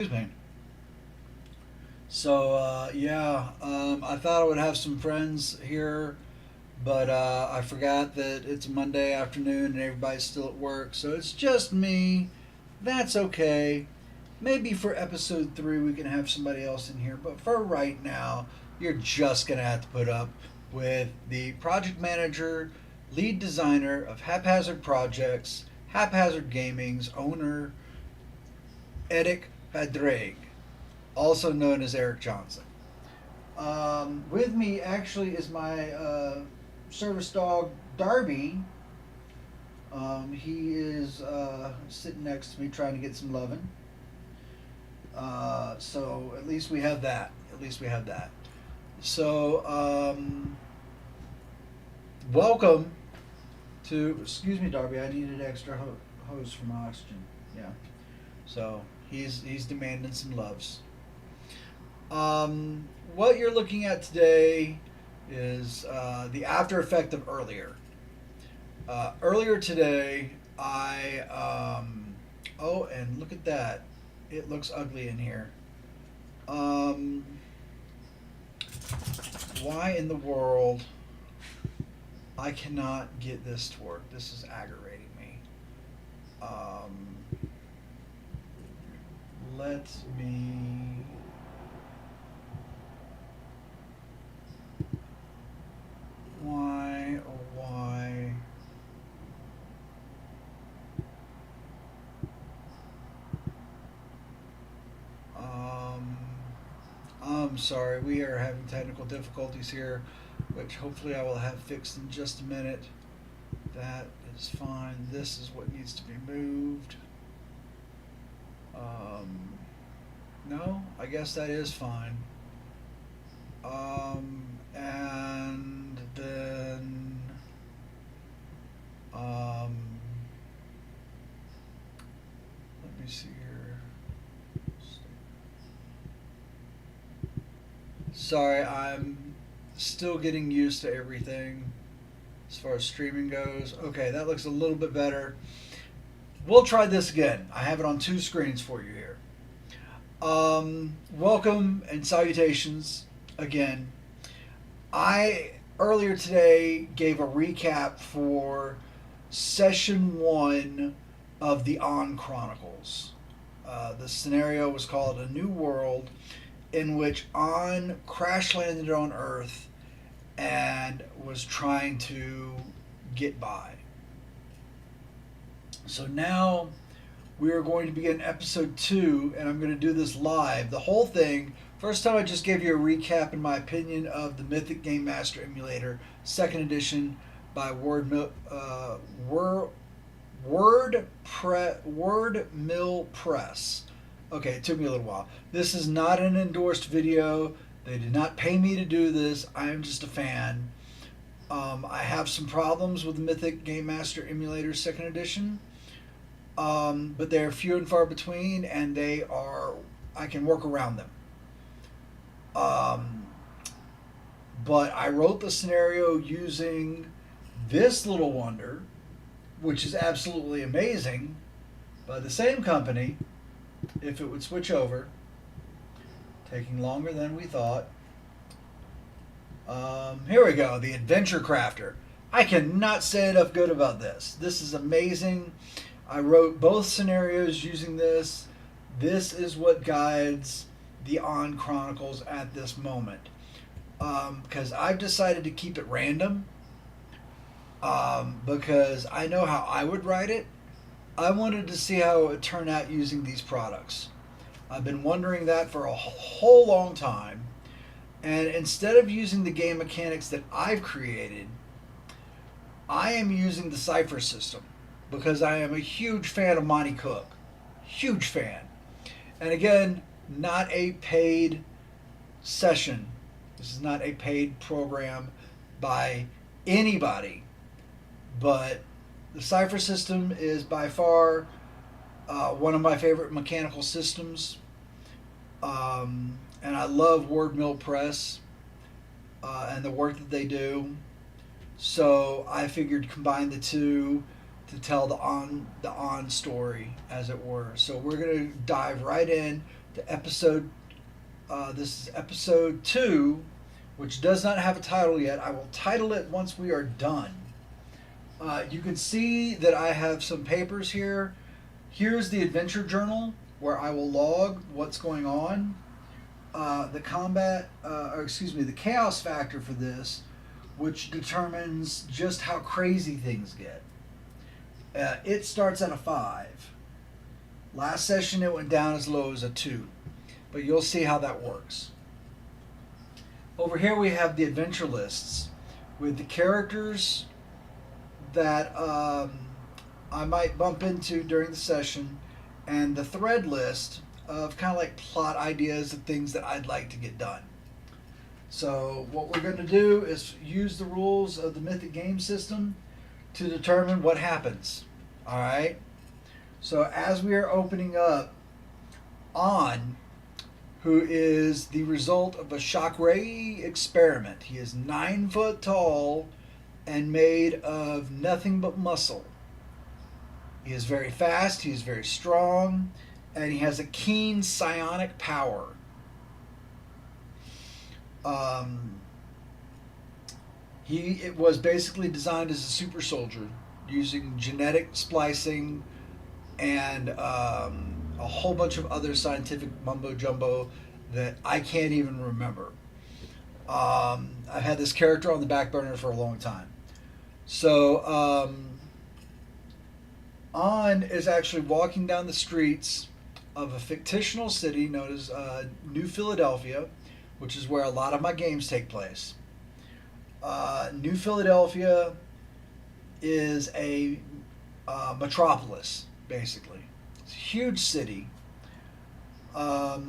Excuse me. I thought I would have some friends here, but I forgot that it's Monday afternoon and everybody's still at work, so it's just me. That's okay. Maybe for episode 3 we can have somebody else in here, but for right now, you're just gonna have to put up with the project manager, lead designer of Haphazard Projects, Haphazard Gaming's owner, Eric Padraig, also known as Eric Johnson. With me actually is my service dog Darby. He is sitting next to me trying to get some loving. So at least we have that. At least we have that. So welcome to. Excuse me, Darby. I needed extra hose for my oxygen. Yeah. So he's demanding some loves. What you're looking at today is the after effect of earlier. Earlier today, oh, and look at that. It looks ugly in here. Um, why in the world I cannot get this to work? This is aggravating me. Let me. Why, oh why? Um, I'm sorry, we are having technical difficulties here, which hopefully I will have fixed in just a minute. That is fine. This is what needs to be moved. Um, no, I guess that is fine. And then, um, let me see here. Sorry, I'm still getting used to everything as far as streaming goes. Okay, that looks a little bit better. We'll try this again. I have it on two screens for you here. Welcome and salutations again. I earlier today gave a recap for session 1 of the Ahn Chronicles. The scenario was called A New World, in which Ahn crash landed on Earth and was trying to get by. So now we are going to begin episode 2, and I'm going to do this live. The whole thing. First time I just gave you a recap, in my opinion, of the Mythic Game Master Emulator, second edition by Word Mill Press. Okay, it took me a little while. This is not an endorsed video. They did not pay me to do this. I am just a fan. I have some problems with the Mythic Game Master Emulator second edition. But they're few and far between, and I can work around them. But I wrote the scenario using this little wonder, which is absolutely amazing, by the same company, if it would switch over, taking longer than we thought. Here we go, the Adventure Crafter. I cannot say enough good about this. This is amazing. I wrote both scenarios using this. This is what guides the Ahn Chronicles at this moment. Because I've decided to keep it random. Because I know how I would write it. I wanted to see how it would turn out using these products. I've been wondering that for a whole long time. And instead of using the game mechanics that I've created, I am using the Cypher system. Because I am a huge fan of Monty Cook. Huge fan. And again, not a paid session. This is not a paid program by anybody. But the Cypher system is by far one of my favorite mechanical systems. And I love Word Mill Press and the work that they do. So I figured combine the two to tell the on story, as it were. So we're going to dive right in. to episode. This is episode 2, which does not have a title yet. I will title it once we are done. You can see that I have some papers here. Here's the adventure journal where I will log what's going on. The the chaos factor for this, which determines just how crazy things get. It starts at a 5. Last session it went down as low as a 2, but you'll see how that works. Over here we have the adventure lists with the characters that I might bump into during the session, and the thread list of kind of like plot ideas and things that I'd like to get done. So what we're going to do is use the rules of the Mythic Game System to determine what happens. All right. So as we are opening up, Ahn, who is the result of a Chakray experiment. He is 9 foot tall and made of nothing but muscle. He is very fast, he is very strong, and he has a keen psionic power. It was basically designed as a super soldier using genetic splicing and a whole bunch of other scientific mumbo jumbo that I can't even remember. I've had this character on the back burner for a long time. So Ahn is actually walking down the streets of a fictional city known as New Philadelphia, which is where a lot of my games take place. New Philadelphia is a metropolis, basically. It's a huge city. So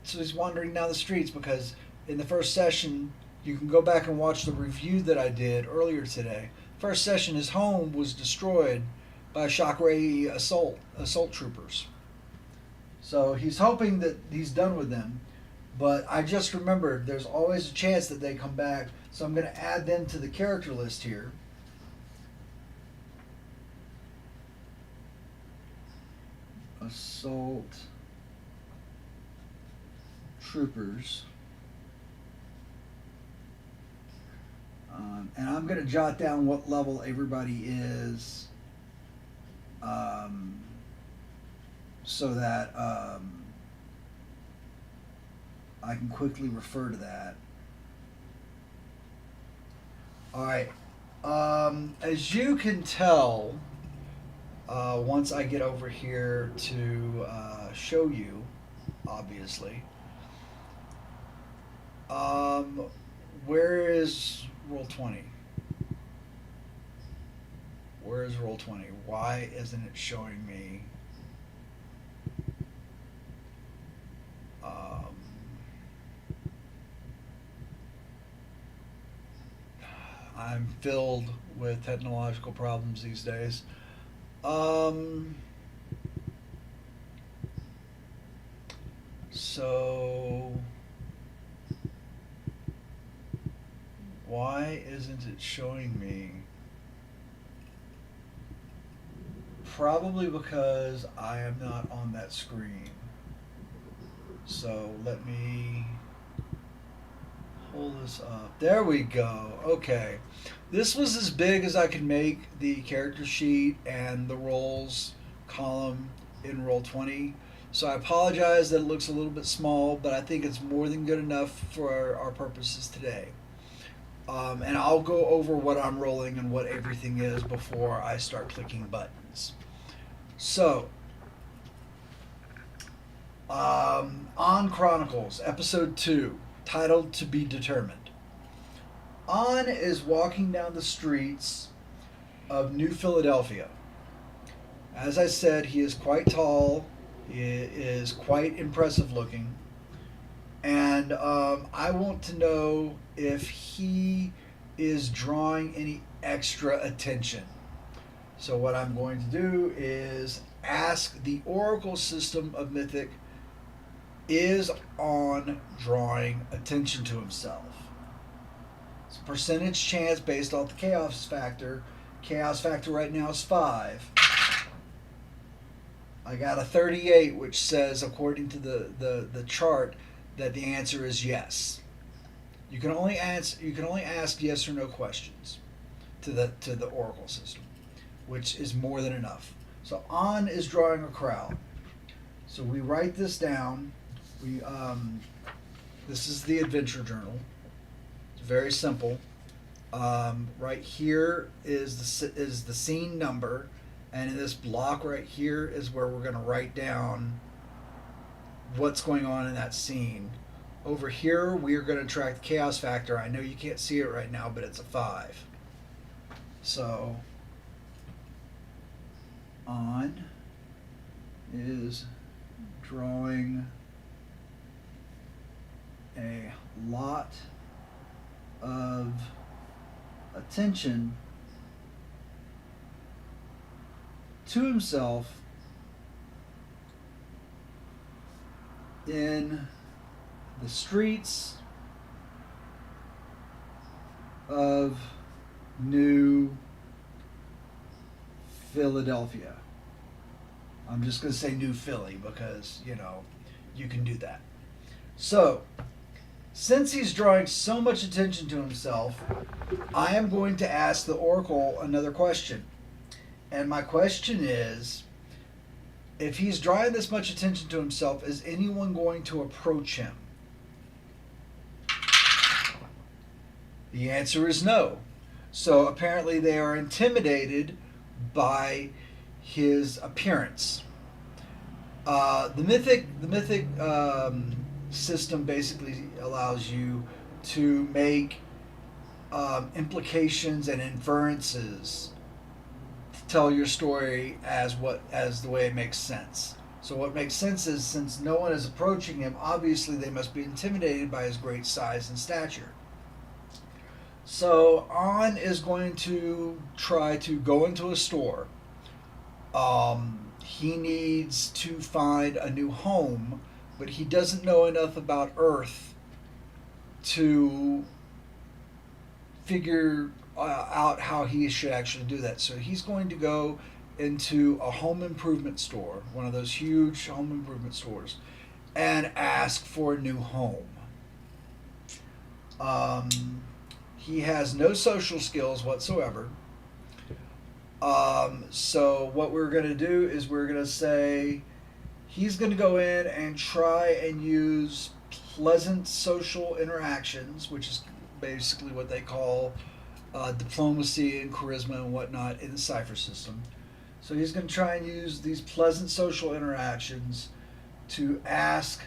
he's wandering down the streets because in the first session, you can go back and watch the review that I did earlier today. First session, his home was destroyed by Chakray assault troopers. So he's hoping that he's done with them. But I just remembered there's always a chance that they come back. So I'm going to add them to the character list here. Assault troopers. And I'm going to jot down what level everybody is so that I can quickly refer to that. All right. As you can tell, once I get over here to show you, obviously, where is Roll20? Where is Roll20? Why isn't it showing me? I'm filled with technological problems these days. So why isn't it showing me? Probably because I am not on that screen. So let me pull this up. There we go. Okay. This was as big as I could make the character sheet and the roles column in Roll20. So I apologize that it looks a little bit small, but I think it's more than good enough for our purposes today. And I'll go over what I'm rolling and what everything is before I start clicking buttons. So, Ahn Chronicles, Episode 2, titled To Be Determined. Ahn is walking down the streets of New Philadelphia. As I said, he is quite tall, he is quite impressive looking, and I want to know if he is drawing any extra attention. So what I'm going to do is ask the Oracle system of Mythic, is Ahn drawing attention to himself? It's a percentage chance based off the chaos factor. Chaos factor right now is 5. I got a 38, which says, according to the chart, that the answer is yes. You can only ask yes or no questions to the oracle system, which is more than enough. So Ahn is drawing a crowd. So we write this down. We this is the adventure journal. It's very simple. Right here is the scene number, and in this block right here is where we're going to write down what's going on in that scene. Over here, we are going to track the chaos factor. I know you can't see it right now, but it's a 5. So, Ahn is drawing a lot of attention to himself in the streets of New Philadelphia. I'm just going to say New Philly because, you can do that. So, since he's drawing so much attention to himself, I am going to ask the Oracle another question. And my question is, if he's drawing this much attention to himself, is anyone going to approach him? The answer is no. So apparently they are intimidated by his appearance. The mythic system basically allows you to make implications and inferences to tell your story as the way it makes sense. So what makes sense is, since no one is approaching him, obviously they must be intimidated by his great size and stature. So Ahn is going to try to go into a store. He needs to find a new home, but he doesn't know enough about Earth to figure out how he should actually do that. So he's going to go into a home improvement store, one of those huge home improvement stores, and ask for a new home. He has no social skills whatsoever. So what we're going to do is we're going to say he's going to go in and try and use pleasant social interactions, which is basically what they call diplomacy and charisma and whatnot in the cipher system. So he's going to try and use these pleasant social interactions to ask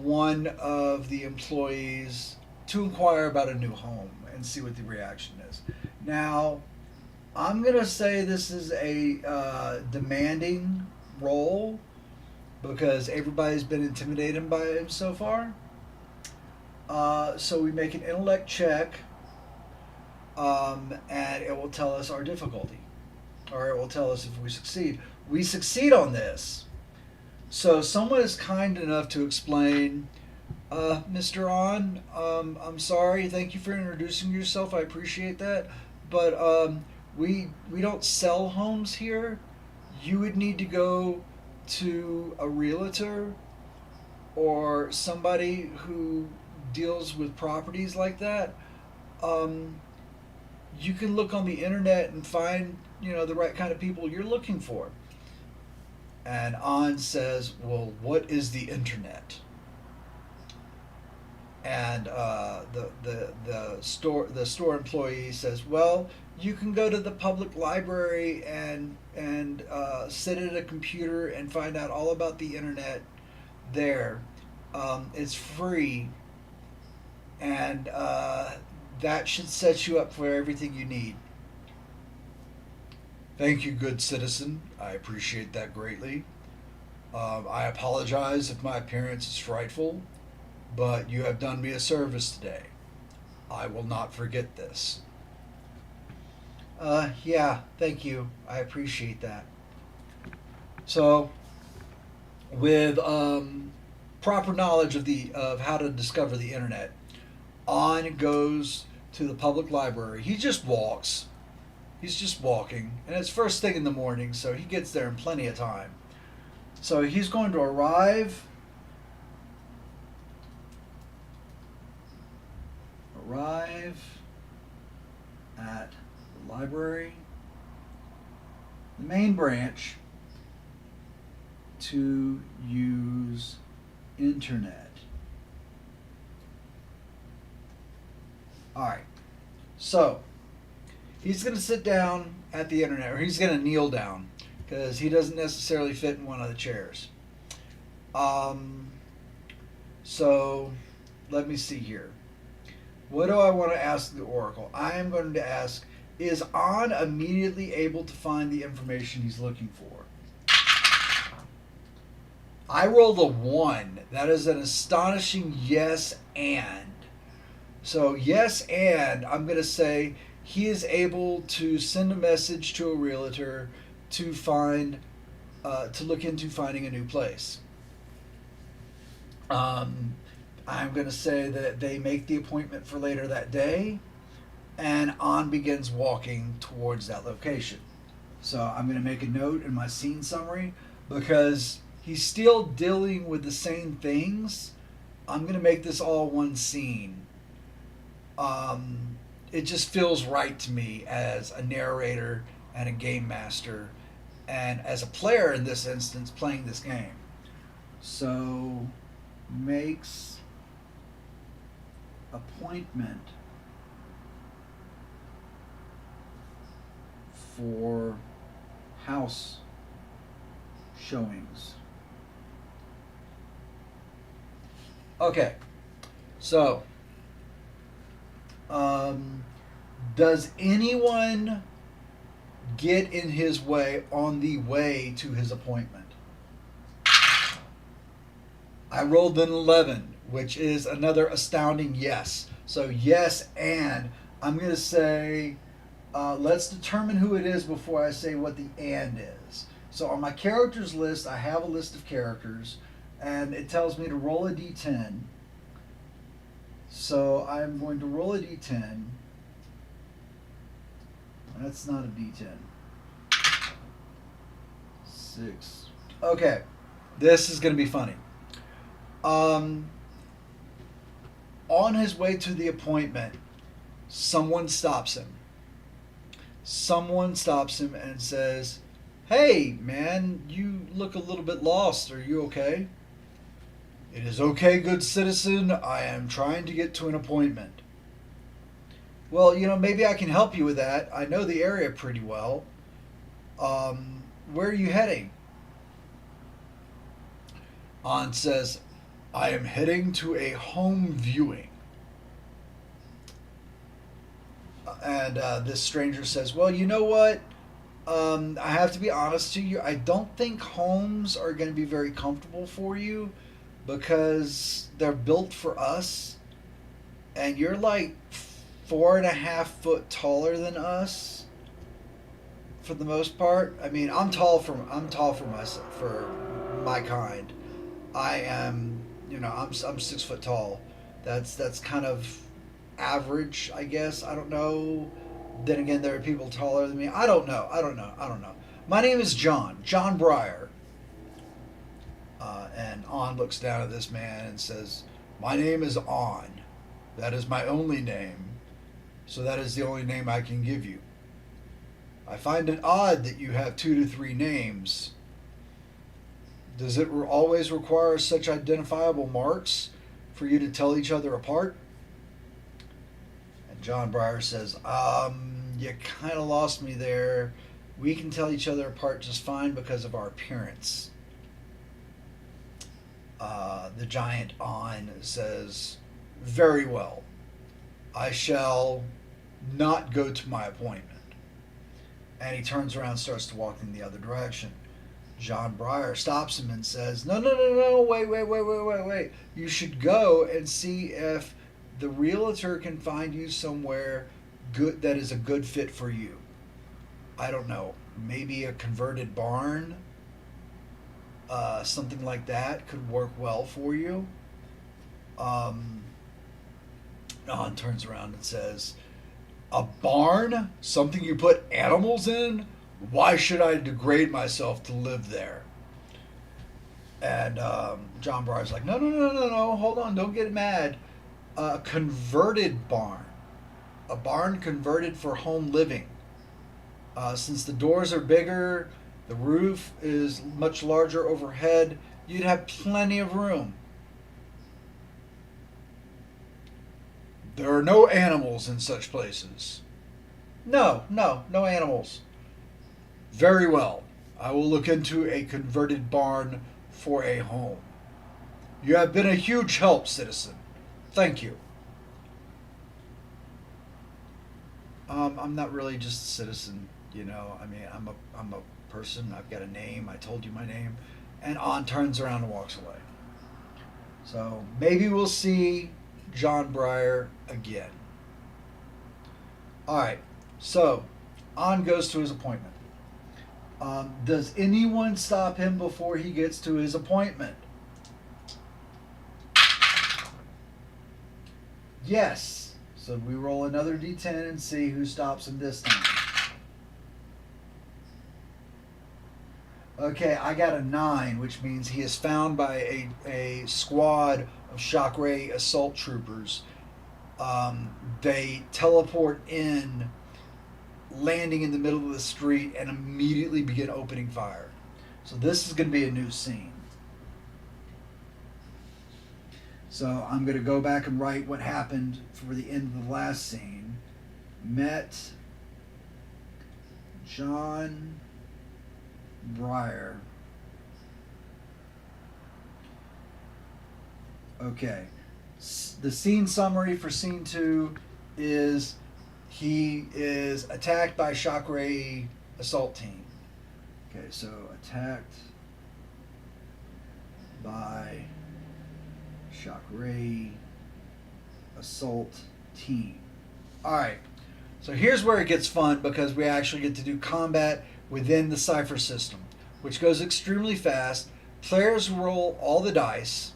one of the employees to inquire about a new home and see what the reaction is. Now, I'm going to say this is a demanding role because everybody's been intimidated by him so far. So we make an intellect check, and it will tell us our difficulty, or it will tell us if we succeed. We succeed on this. So someone is kind enough to explain, Mr. Ahn, I'm sorry, thank you for introducing yourself, I appreciate that, but we don't sell homes here. You would need to go to a realtor or somebody who deals with properties like that. You can look on the internet and find, the right kind of people you're looking for. And Ahn says, well, what is the internet? And the store employee says, well, you can go to the public library and sit at a computer and find out all about the internet there. It's free, and that should set you up for everything you need. Thank you, good citizen. I appreciate that greatly. I apologize if my appearance is frightful, but you have done me a service today. I will not forget this. Yeah, thank you. I appreciate that. So, with proper knowledge of how to discover the internet, Ahn goes to the public library. He just walks, He's just walking, and it's first thing in the morning, so he gets there in plenty of time. So he's going to arrive at the library, the main branch, to use internet. All right. So he's going to sit down at the internet, or he's going to kneel down because he doesn't necessarily fit in one of the chairs. So let me see here. What do I want to ask the Oracle? I am going to ask, is Ahn immediately able to find the information he's looking for? I rolled a 1. That is an astonishing yes and. So yes and, I'm going to say he is able to send a message to a realtor to find, to look into finding a new place. I'm going to say that they make the appointment for later that day, and Ahn begins walking towards that location. So I'm going to make a note in my scene summary because he's still dealing with the same things. I'm going to make this all one scene. It just feels right to me as a narrator and a game master, and as a player in this instance playing this game. So makes appointment for house showings. Okay, so does anyone get in his way on the way to his appointment? I rolled an 11, which is another astounding yes. So yes, and I'm going to say, let's determine who it is before I say what the and is. So on my characters list, I have a list of characters, and it tells me to roll a d10. So I'm going to roll a d10. That's not a d10. 6. Okay, this is going to be funny. On his way to the appointment, someone stops him. Someone stops him and says, "Hey, man, you look a little bit lost. Are you okay?" "It is okay, good citizen. I am trying to get to an appointment." "Well, maybe I can help you with that. I know the area pretty well. Where are you heading?" Ahn says, "I am heading to a home viewing." And this stranger says, "Well, you know what? I have to be honest to you. I don't think homes are going to be very comfortable for you because they're built for us. And you're like 4.5 foot taller than us for the most part. I mean, I'm tall for myself, for my kind. I am, I'm 6 foot tall. That's kind of average, I guess. I don't know. Then again, there are people taller than me. I don't know. My name is John Breyer." And Ahn looks down at this man and says, "My name is Ahn. That is my only name. So that is the only name I can give you. I find it odd that you have 2 to 3 names. Does it always require such identifiable marks for you to tell each other apart?" And John Breyer says, "You kind of lost me there. We can tell each other apart just fine because of our appearance." The giant Ahn says, "Very well. I shall not go to my appointment." And he turns around and starts to walk in the other direction. John Breyer stops him and says, No, wait. You should go and see if the realtor can find you somewhere good that is a good fit for you. I don't know, maybe a converted barn, something like that could work well for you. Ahn turns around and says, A barn? Something you put animals in? Why should I degrade myself to live there? And John Breyer's like, no, no, no, no, no, hold on, don't get mad. A converted barn. A barn converted for home living. Since the doors are bigger, the roof is much larger overhead, you'd have plenty of room. There are no animals in such places. No, no, no animals. Very well. I will look into a converted barn for a home. You have been a huge help, citizen. Thank you. I'm not really just a citizen, you know. I mean, I'm a person. I've got a name. I told you my name, and Ahn turns around and walks away. So maybe we'll see John Breyer again. All right. So Ahn goes to his appointment. Does anyone stop him before he gets to his appointment? Yes. So we roll another d10 and see who stops him this time. Okay, I got a 9, which means he is found by a squad of shock ray assault troopers. They teleport in, landing in the middle of the street, and immediately begin opening fire. So this is going to be a new scene. So I'm going to go back and write what happened for the end of the last scene. Met John Breyer. Okay. The scene summary for scene 2 is he is attacked by a shock ray assault team. Okay, so attacked by shock ray assault team. Alright, so here's where it gets fun because we actually get to do combat within the cipher system, which goes extremely fast. Players roll all the dice,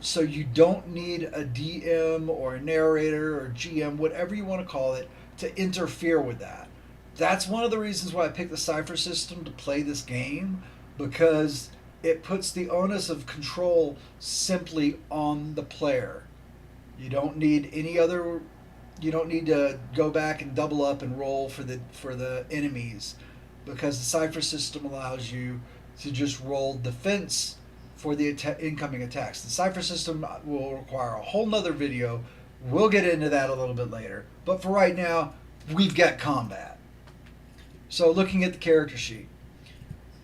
so you don't need a DM or a narrator or GM, whatever you want to call it, to interfere with that. That's one of the reasons why I picked the cipher system to play this game, because it puts the onus of control simply on the player. You don't need any other. You don't need to go back and double up and roll for the enemies, because the cipher system allows you to just roll defense for the incoming attacks. The cipher system will require a whole nother video. We'll get into that a little bit later. But for right now, we've got combat. So looking at the character sheet,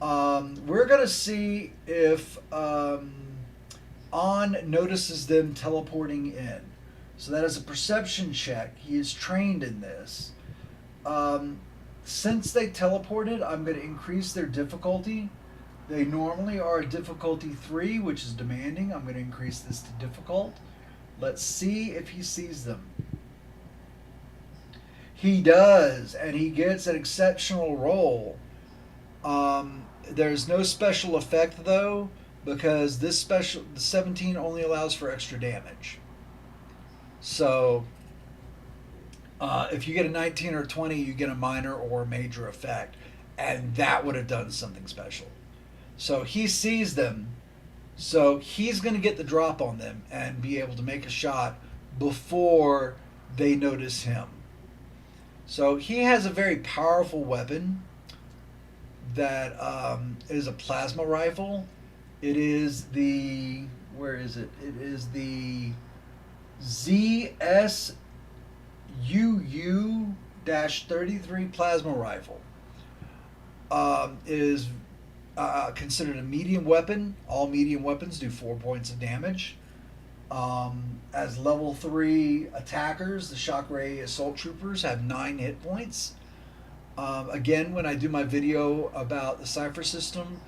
we're going to see if Ahn notices them teleporting in. So that is a perception check. He is trained in this. Since they teleported, I'm going to increase their difficulty. They normally are a difficulty 3, which is demanding. I'm going to increase this to difficult. Let's see if he sees them. He does, and he gets an exceptional roll. There's no special effect, though, because the 17 only allows for extra damage. So if you get a 19 or 20, you get a minor or a major effect, and that would have done something special. So he sees them, so he's going to get the drop on them and be able to make a shot before they notice him. So he has a very powerful weapon that is a plasma rifle. It is the, where is it? It is the ZSUU-33 plasma rifle. It is considered a medium weapon. All medium weapons do 4 points of damage. As level 3 attackers, the shock ray assault troopers have 9 hit points. Again, when I do my video about the cipher system,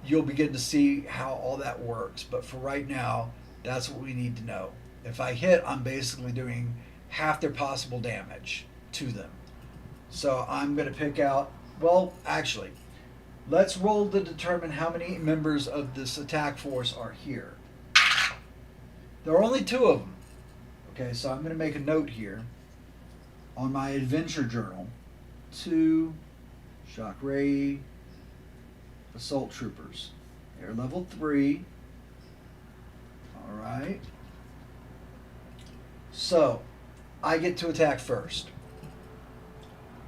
you'll begin to see how all that works. But for right now, that's what we need to know. If I hit, I'm basically doing half their possible damage to them. So I'm going to pick out, well, actually, let's roll to determine how many members of this attack force are here. There are only 2 of them. Okay, so I'm going to make a note here. on my adventure journal 2 shock ray assault troopers. They're level 3. Alright. So, I get to attack first.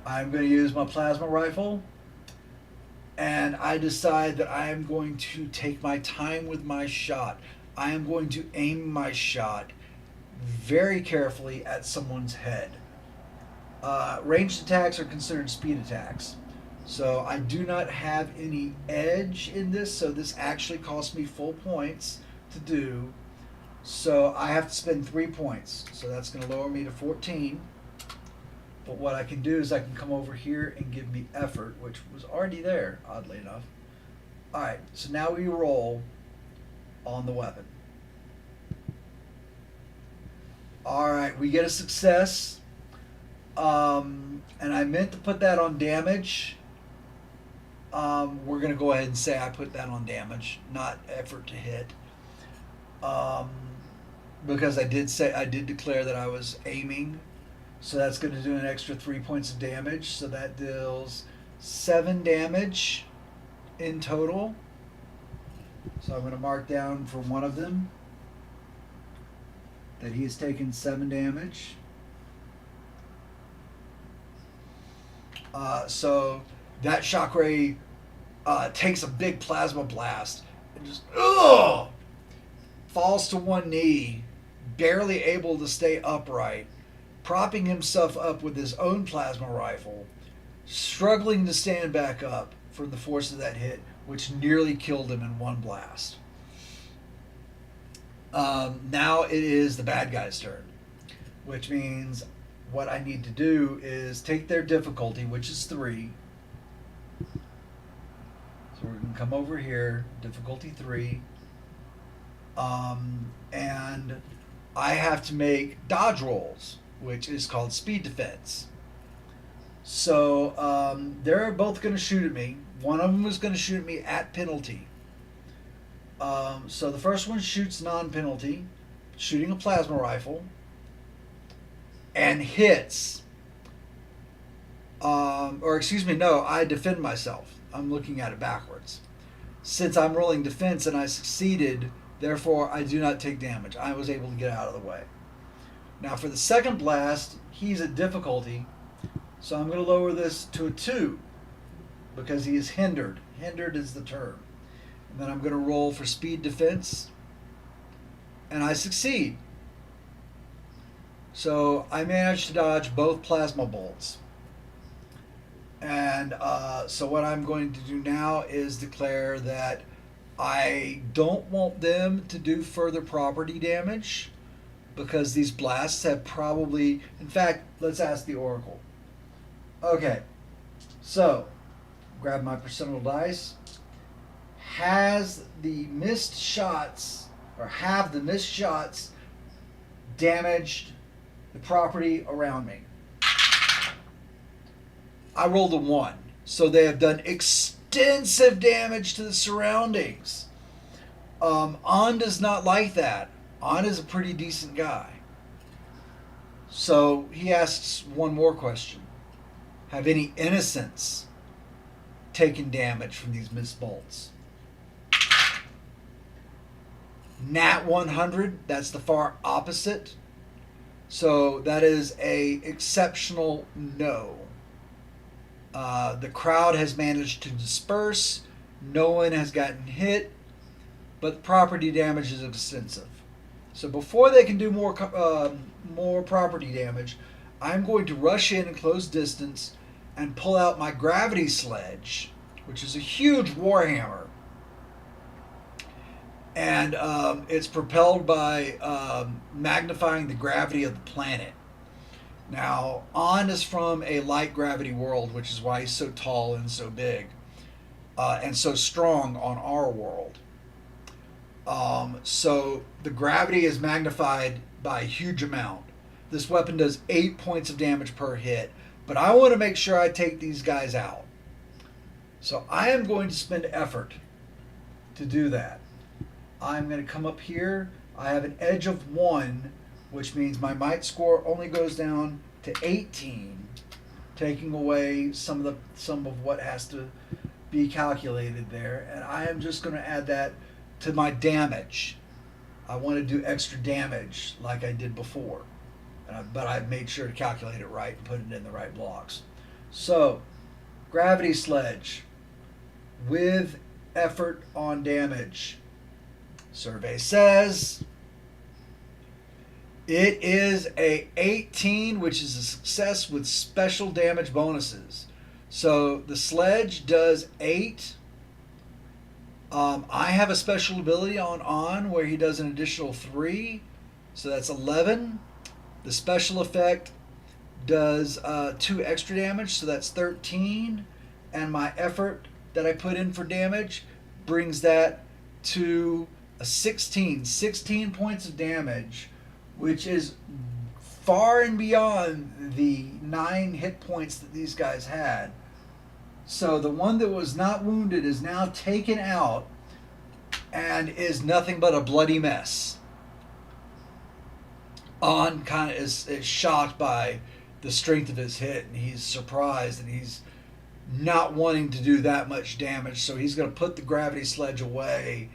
I'm going to use my plasma rifle, and I decide that I am going to take my time with my shot. I am going to aim my shot very carefully at someone's head. Ranged attacks are considered speed attacks. So I do not have any edge in this, so this actually costs me full points to do. So I have to spend 3 points. So that's going to lower me to 14. But what I can do is I can come over here and give me effort, which was already there, oddly enough. Alright, so now we roll on the weapon. Alright, we get a success. And I meant to put that on damage. We're going to go ahead and say I put that on damage, not effort to hit. Because I did declare that I was aiming. So that's going to do an extra 3 points of damage. So that deals 7 damage in total. So I'm going to mark down for one of them that he has taken 7 damage. So that shock ray takes a big plasma blast and just falls to one knee, barely able to stay upright, propping himself up with his own plasma rifle, struggling to stand back up from the force of that hit, which nearly killed him in one blast. Now it is the bad guy's turn, which means what I need to do is take their difficulty, which is 3. So we're going to come over here, difficulty 3. And I have to make dodge rolls, which is called speed defense. So they're both going to shoot at me. One of them is going to shoot at me at penalty. So the first one shoots non-penalty, shooting a plasma rifle, and hits. I defend myself. I'm looking at it backwards. Since I'm rolling defense and I succeeded, therefore I do not take damage. I was able to get out of the way. Now for the second blast, he's at difficulty, so I'm going to lower this to a 2 because he is hindered. Hindered is the term. And then I'm going to roll for speed defense, and I succeed. So I managed to dodge both plasma bolts. And so what I'm going to do now is declare that I don't want them to do further property damage because these blasts have probably... In fact, let's ask the Oracle. Okay, so grab my percentile dice. Has the missed shots, or have the missed shots damaged the property around me? I rolled a 1, so they have done extensive damage to the surroundings. Ahn does not like that. Ahn is a pretty decent guy. So he asks one more question. Have any innocents taken damage from these missed bolts? Nat 100, that's the far opposite. So that is a exceptional no. The crowd has managed to disperse. No one has gotten hit, but the property damage is extensive. So before they can do more property damage, I'm going to rush in and close distance and pull out my gravity sledge, which is a huge warhammer. And it's propelled by magnifying the gravity of the planet. Now, Ahn is from a light gravity world, which is why he's so tall and so big, and so strong on our world. So the gravity is magnified by a huge amount. This weapon does 8 points of damage per hit, but I want to make sure I take these guys out. So I am going to spend effort to do that. I'm going to come up here. I have an edge of 1, which means my might score only goes down to 18, taking away some of what has to be calculated there, and I am just going to add that to my damage. I want to do extra damage like I did before, but I made sure to calculate it right and put it in the right blocks. So, gravity sledge with effort on damage. Survey says it is a 18, which is a success with special damage bonuses. So the sledge does 8. I have a special ability on where he does an additional 3, so that's 11. The special effect does 2 extra damage, so that's 13. And my effort that I put in for damage brings that to a 16. 16 points of damage, which is far and beyond the 9 hit points that these guys had. So the one that was not wounded is now taken out and is nothing but a bloody mess. Ahn kind of is shocked by the strength of his hit, and he's surprised, and he's not wanting to do that much damage, so he's going to put the gravity sledge away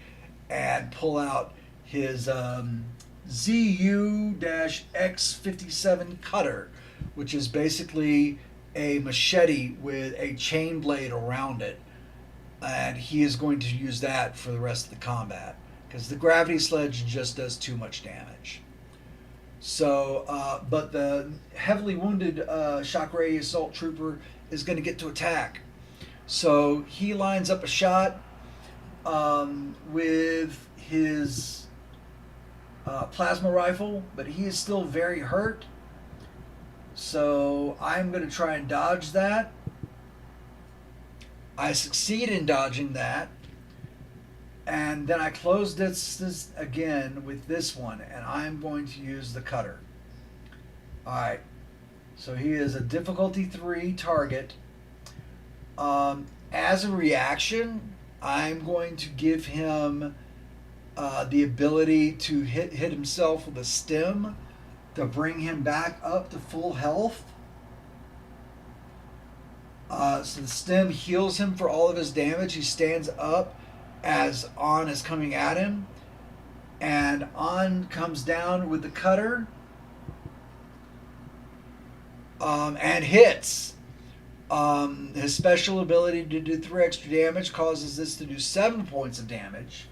and pull out his ZU-X57 cutter, which is basically a machete with a chain blade around it, and he is going to use that for the rest of the combat because the gravity sledge just does too much damage. So, but the heavily wounded shock ray assault trooper is going to get to attack. So he lines up a shot with his plasma rifle, but he is still very hurt. So I'm going to try and dodge that. I succeed in dodging that. And then I close this again with this one, and I'm going to use the cutter. Alright, so he is a difficulty 3 target. As a reaction, I'm going to give him the ability to hit himself with a stem to bring him back up to full health. So the stem heals him for all of his damage. He stands up as Ahn is coming at him, and Ahn comes down with the cutter and hits. His special ability to do 3 extra damage causes this to do 7 points of damage.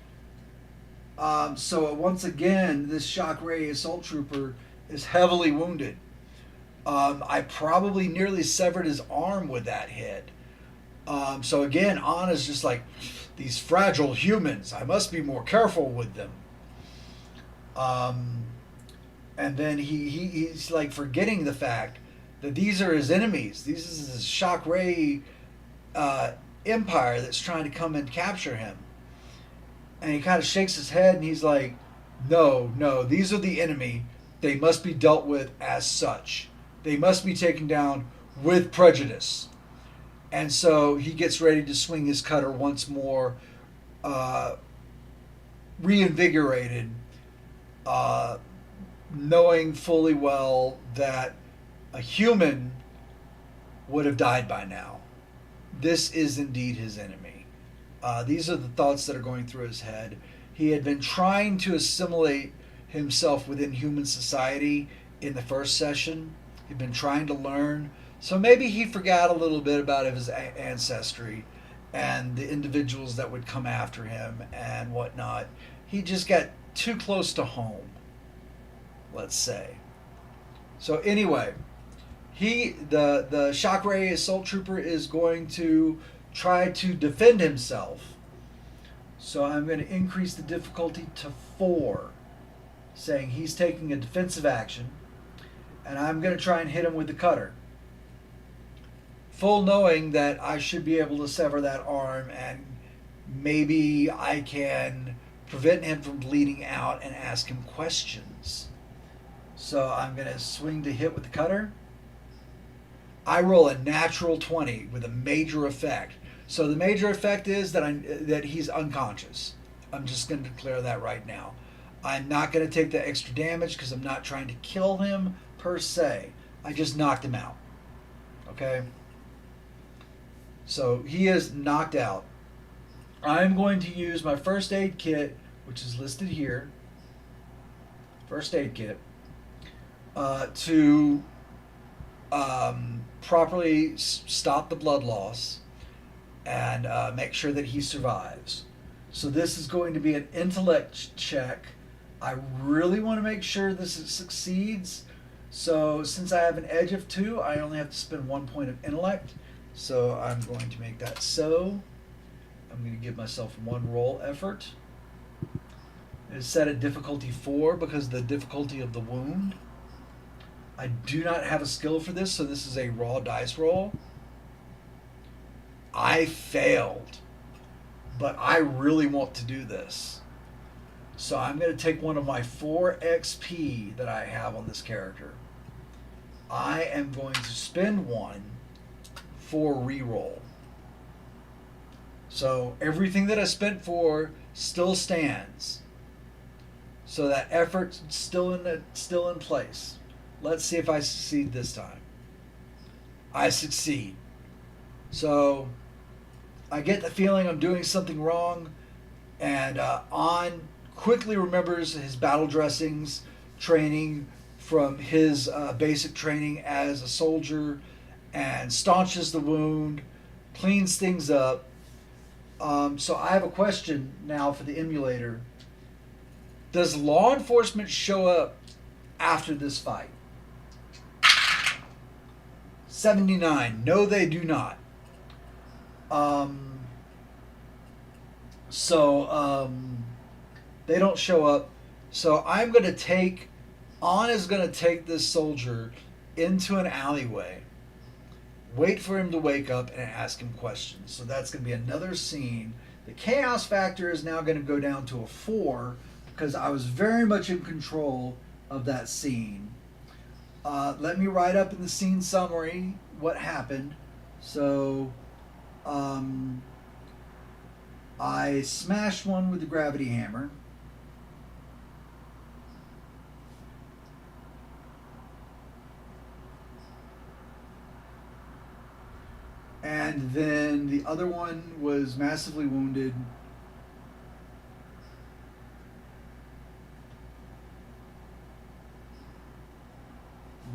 So once again, this shock ray assault trooper is heavily wounded. I probably nearly severed his arm with that hit. So again, Ahn is just like, these fragile humans, I must be more careful with them. And then he's like forgetting the fact that these are his enemies. This is his shock ray empire that's trying to come and capture him. And he kind of shakes his head and he's like, no, these are the enemy. They must be dealt with as such. They must be taken down with prejudice. And so he gets ready to swing his cutter once more, reinvigorated, knowing fully well that a human would have died by now. This is indeed his enemy. These are the thoughts that are going through his head. He had been trying to assimilate himself within human society in the first session. He'd been trying to learn. So maybe he forgot a little bit about his ancestry and the individuals that would come after him and whatnot. He just got too close to home, let's say. So anyway, the shock ray assault trooper is going to try to defend himself. So I'm going to increase the difficulty to 4, saying he's taking a defensive action, and I'm going to try and hit him with the cutter. Full knowing that I should be able to sever that arm, and maybe I can prevent him from bleeding out and ask him questions. So I'm going to swing to hit with the cutter. I roll a natural 20 with a major effect. So the major effect is that he's unconscious. I'm just going to declare that right now. I'm not going to take the extra damage because I'm not trying to kill him per se. I just knocked him out. Okay? So he is knocked out. I'm going to use my first aid kit, which is listed here. First aid kit. To properly stop the blood loss and make sure that he survives. So this is going to be an intellect check. I really want to make sure this succeeds. So since I have an edge of 2, I only have to spend 1 point of intellect. So I'm going to make that so. I'm going to give myself 1 roll effort. It's set at difficulty 4 because of the difficulty of the wound. I do not have a skill for this, so this is a raw dice roll. I failed, but I really want to do this. So I'm going to take one of my 4 XP that I have on this character. I am going to spend 1 for reroll. So everything that I spent for still stands. So that effort's still in place. Let's see if I succeed this time. I succeed. So I get the feeling I'm doing something wrong, and Ahn quickly remembers his battle dressings training from his basic training as a soldier and staunches the wound, cleans things up. So I have a question now for the emulator. Does law enforcement show up after this fight? 79. No, they do not. They don't show up. So I'm going to take... Ahn is going to take this soldier into an alleyway, wait for him to wake up, and ask him questions. So that's going to be another scene. The chaos factor is now going to go down to a 4 because I was very much in control of that scene. Let me write up in the scene summary what happened. So I smashed one with the gravity hammer. And then the other one was massively wounded.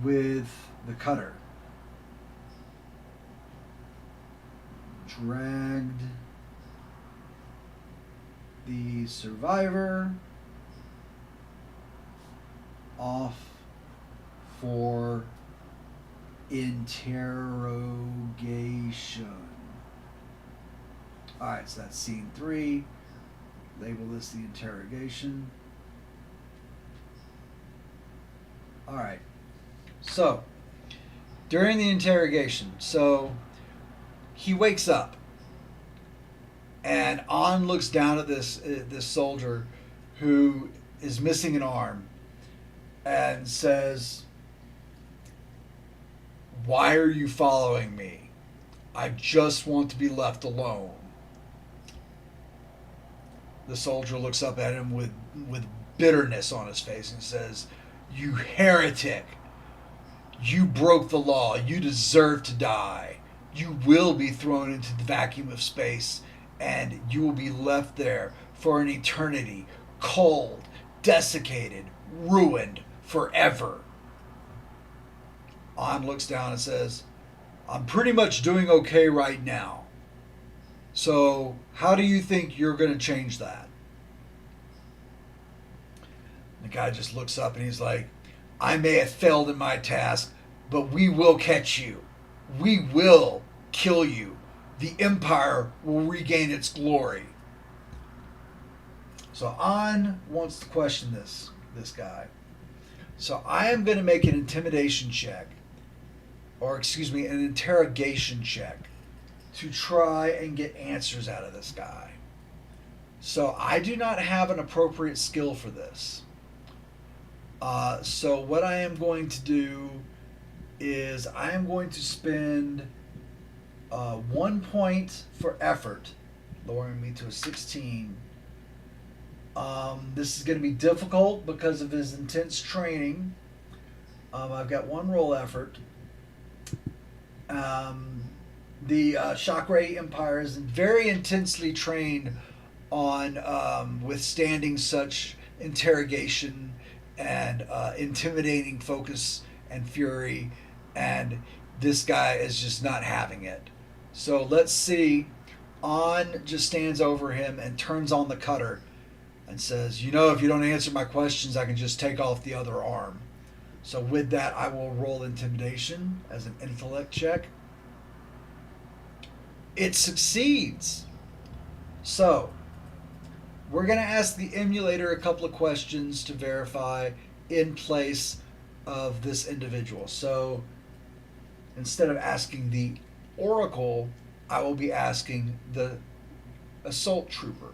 With the cutter. Dragged the survivor off for interrogation. Alright, so that's scene 3. Label this the interrogation. Alright. So, during the interrogation, so he wakes up, and Ahn looks down at this soldier who is missing an arm, and says, "Why are you following me? I just want to be left alone." The soldier looks up at him with bitterness on his face and says, "You heretic! You broke the law. You deserve to die. You will be thrown into the vacuum of space, and you will be left there for an eternity, cold, desiccated, ruined forever." Ahn looks down and says, "I'm pretty much doing okay right now. So how do you think you're going to change that?" The guy just looks up and he's like, "I may have failed in my task, but we will catch you. We will kill you. The Empire will regain its glory." So Ahn wants to question this guy. So I am going to make an intimidation check, or excuse me, an interrogation check to try and get answers out of this guy. So I do not have an appropriate skill for this. So what I am going to do is I am going to spend 1 point for effort, lowering me to a 16. This is going to be difficult because of his intense training. I've got one roll effort. Um, the Shockwray Empire is very intensely trained on withstanding such interrogation and intimidating focus and fury, and this guy is just not having it. So let's see. Ahn just stands over him and turns on the cutter and says, "You know, if you don't answer my questions, I can just take off the other arm." So with that, I will roll intimidation as an intellect check. It succeeds. So we're going to ask the emulator a couple of questions to verify in place of this individual. So instead of asking the oracle, I will be asking the assault trooper.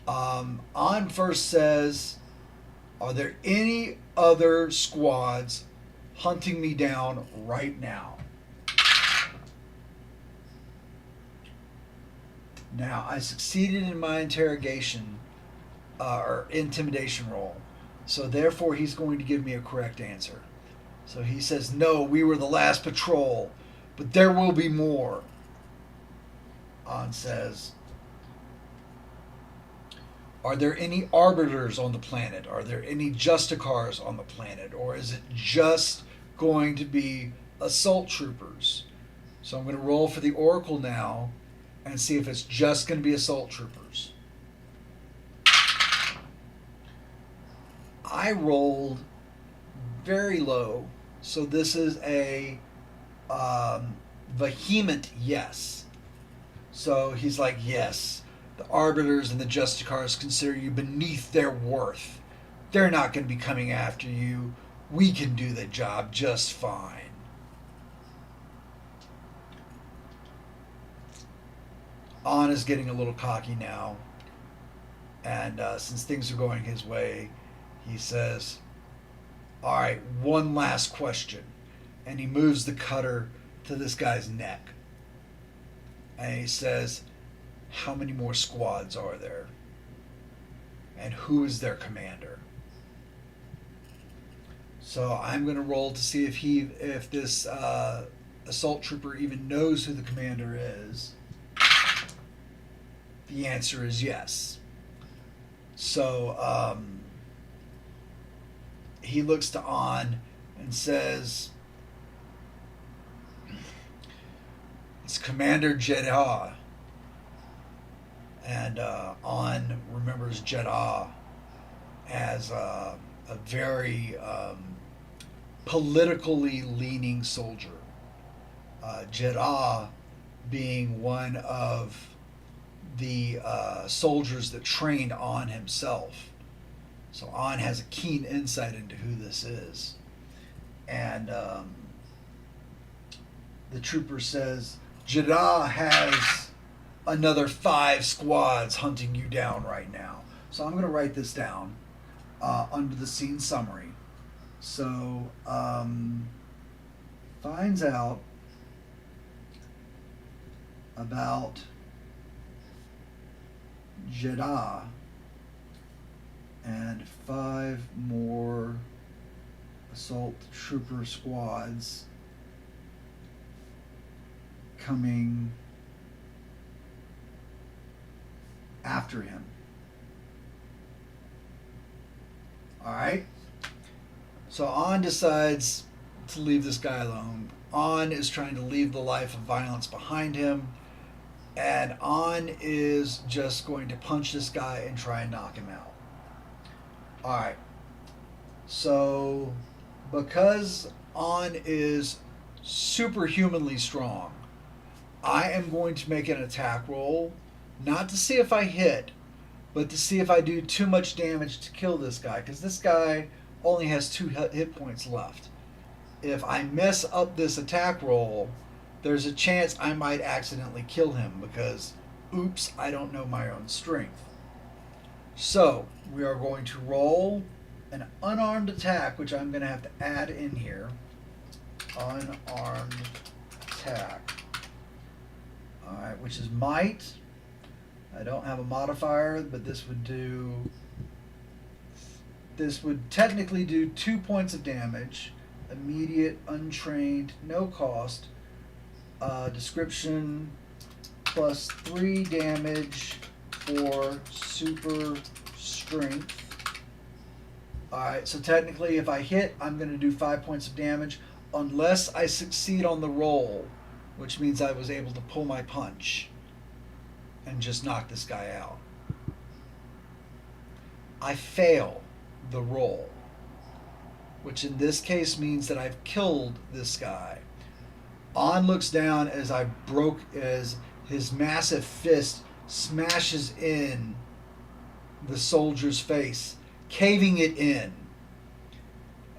Ahn first says, "Are there any other squads hunting me down right now?" Now, I succeeded in my interrogation or intimidation roll, so therefore he's going to give me a correct answer. So he says, "No, we were the last patrol, but there will be more." Ahn says, "Are there any arbiters on the planet? Are there any justicars on the planet? Or is it just going to be assault troopers?" So I'm going to roll for the oracle now and see if it's just going to be assault troopers. I rolled very low, so this is a vehement yes. So he's like, "Yes, the arbiters and the justicars consider you beneath their worth. They're not going to be coming after you. We can do the job just fine." Ahn is getting a little cocky now, and since things are going his way, he says, "All right, one last question." And he moves the cutter to this guy's neck. And he says, "How many more squads are there? And who is their commander?" So I'm going to roll to see if this assault trooper even knows who the commander is. The answer is yes. So he looks to Ahn and says, "It's Commander Jeddah." And Ahn remembers Jeddah as a very politically leaning soldier. Jeddah being one of the soldiers that trained Ahn himself. So Ahn has a keen insight into who this is. And the trooper says, "Jeddah has another 5 squads hunting you down right now." So I'm going to write this down under the scene summary. So finds out about Jeddah and 5 more assault trooper squads coming after him. Alright? So Ahn decides to leave this guy alone. Ahn is trying to leave the life of violence behind him. And Ahn is just going to punch this guy and try and knock him out. Alright. So, because Ahn is superhumanly strong, I am going to make an attack roll, not to see if I hit, but to see if I do too much damage to kill this guy, because this guy only has 2 hit points left. If I mess up this attack roll, there's a chance I might accidentally kill him because, oops, I don't know my own strength. So, we are going to roll an unarmed attack, which I'm going to have to add in here. Unarmed attack. Alright, which is might. I don't have a modifier, but this would do this would technically do 2 points of damage, immediate, untrained, no cost. Description plus 3 damage for super strength. Alright, so technically if I hit, I'm going to do 5 points of damage unless I succeed on the roll, which means I was able to pull my punch and just knock this guy out. I fail the roll, which in this case means that I've killed this guy. Ahn looks down as as his massive fist smashes in the soldier's face, caving it in.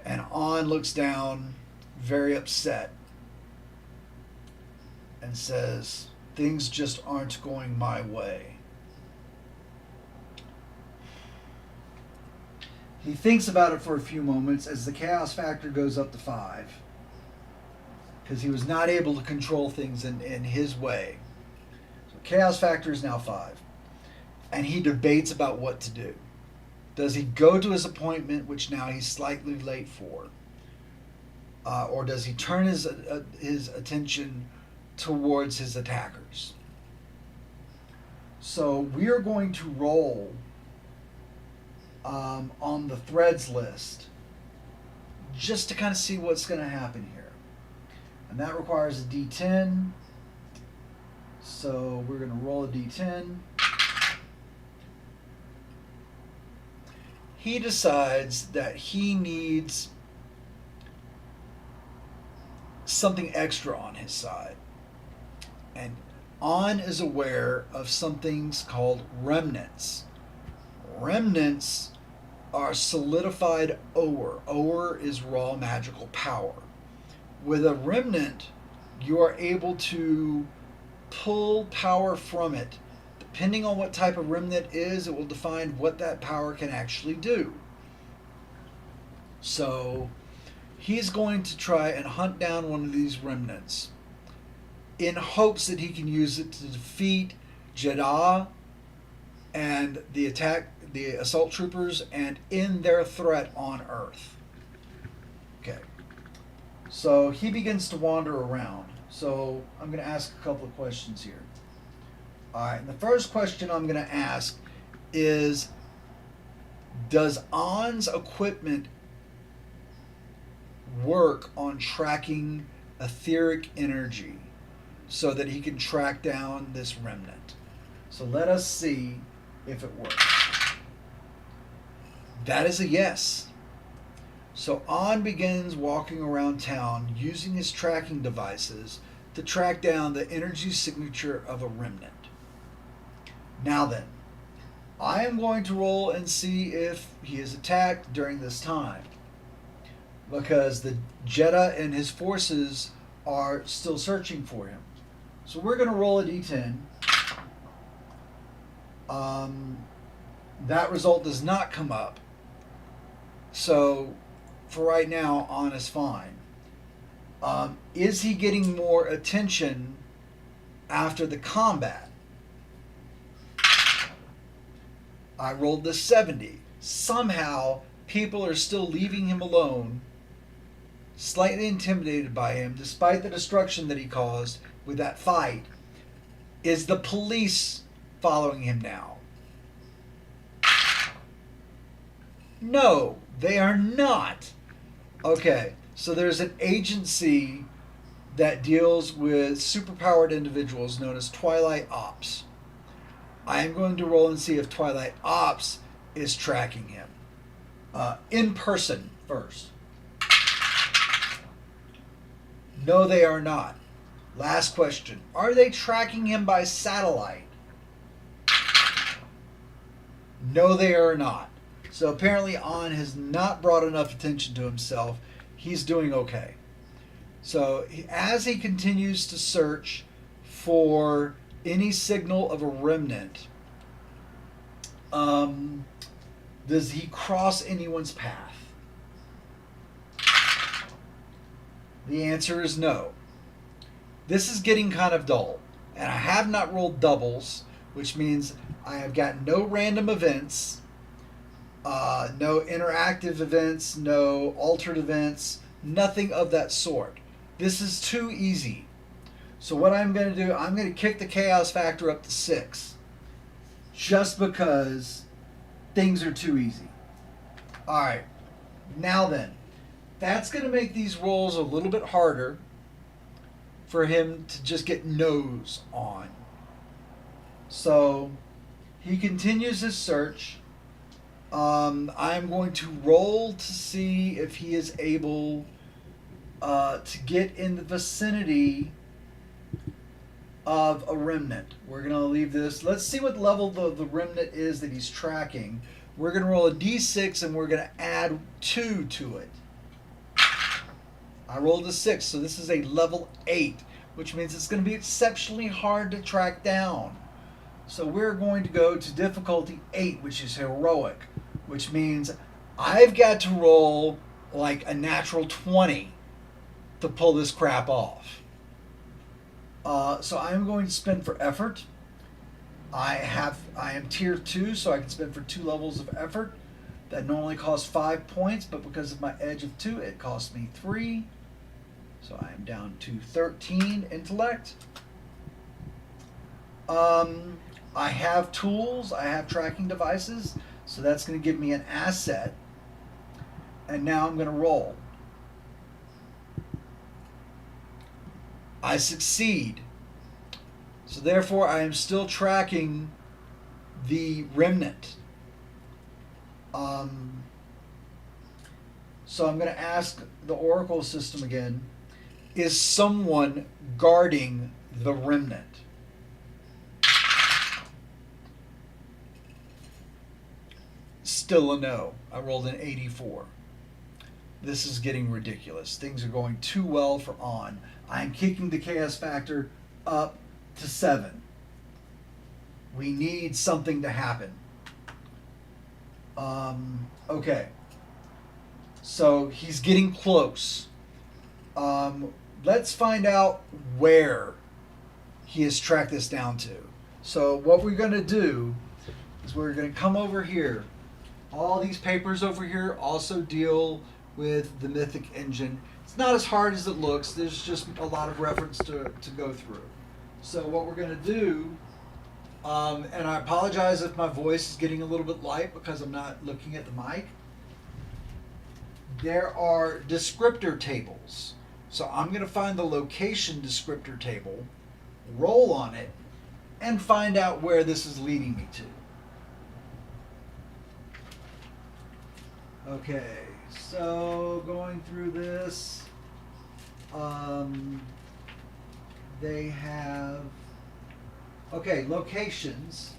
And Ahn looks down, very upset, and says, "Things just aren't going my way." He thinks about it for a few moments as the chaos factor goes up to 5. Because he was not able to control things in his way. So chaos factor is now 5. And he debates about what to do. Does he go to his appointment, which now he's slightly late for? Or does he turn his attention towards his attackers? So we are going to roll on the threads list just to kind of see what's going to happen here. And that requires a D10. So we're going to roll a D10. He decides that he needs something extra on his side. And Ahn is aware of some things called remnants. Remnants are solidified ore. Ore is raw magical power. With a remnant, you are able to pull power from it. Depending on what type of remnant it is, it will define what that power can actually do. So he's going to try and hunt down one of these remnants in hopes that he can use it to defeat Jeddah and the assault troopers and end their threat on Earth. Okay. So he begins to wander around. So I'm going to ask a couple of questions here. All right. And the first question I'm going to ask is, does Ahn's equipment work on tracking etheric energy so that he can track down this remnant? So let us see if it works. That is a yes. So Ahn begins walking around town using his tracking devices to track down the energy signature of a remnant. Now then, I am going to roll and see if he is attacked during this time, because the Jeddah and his forces are still searching for him. So we're going to roll a d10. That result does not come up. So for right now, Ahn is fine. Is he getting more attention after the combat? I rolled the 70. Somehow, people are still leaving him alone, slightly intimidated by him, despite the destruction that he caused with that fight. Is the police following him now? No, they are not. Okay, so there's an agency that deals with superpowered individuals known as Twilight Ops. I am going to roll and see if Twilight Ops is tracking him. In person first. No, they are not. Last question. Are they tracking him by satellite? No, they are not. So apparently Ahn has not brought enough attention to himself. He's doing okay. So as he continues to search for any signal of a remnant, does he cross anyone's path? The answer is no. This is getting kind of dull. And I have not rolled doubles, which means I have got no random events. No interactive events, no altered events, nothing of that sort. This is too easy. So what I'm going to do, I'm going to kick the chaos factor up to 6. Just because things are too easy. Alright, now then. That's going to make these rolls a little bit harder for him to just get no's on. So he continues his search. I'm going to roll to see if he is able to get in the vicinity of a remnant. We're going to leave this. Let's see what level the remnant is that he's tracking. We're going to roll a d6 and we're going to add 2 to it. I rolled a 6, so this is a level 8, which means it's going to be exceptionally hard to track down. So we're going to go to difficulty 8, which is heroic, which means I've got to roll like a natural 20 to pull this crap off. So I'm going to spend for effort. I am tier 2, so I can spend for 2 levels of effort. That normally costs 5 points, but because of my edge of 2, it costs me 3. So I am down to 13 intellect. I have tools, I have tracking devices, so that's going to give me an asset. And now I'm going to roll. I succeed. So therefore I am still tracking the remnant. So I'm going to ask the Oracle system again, is someone guarding the remnant? Still a no. I rolled an 84. This is getting ridiculous. Things are going too well for Ahn. I'm kicking the chaos factor up to 7. We need something to happen. Okay. So he's getting close. Let's find out where he has tracked this down to. So what we're going to do is we're going to come over here. All these papers over here also deal with the Mythic engine. It's not as hard as it looks. There's just a lot of reference to go through. So what we're going to do, and I apologize if my voice is getting a little bit light because I'm not looking at the mic. There are descriptor tables. So I'm going to find the location descriptor table, roll on it, and find out where this is leading me to. Okay, so going through this, they have, okay, locations.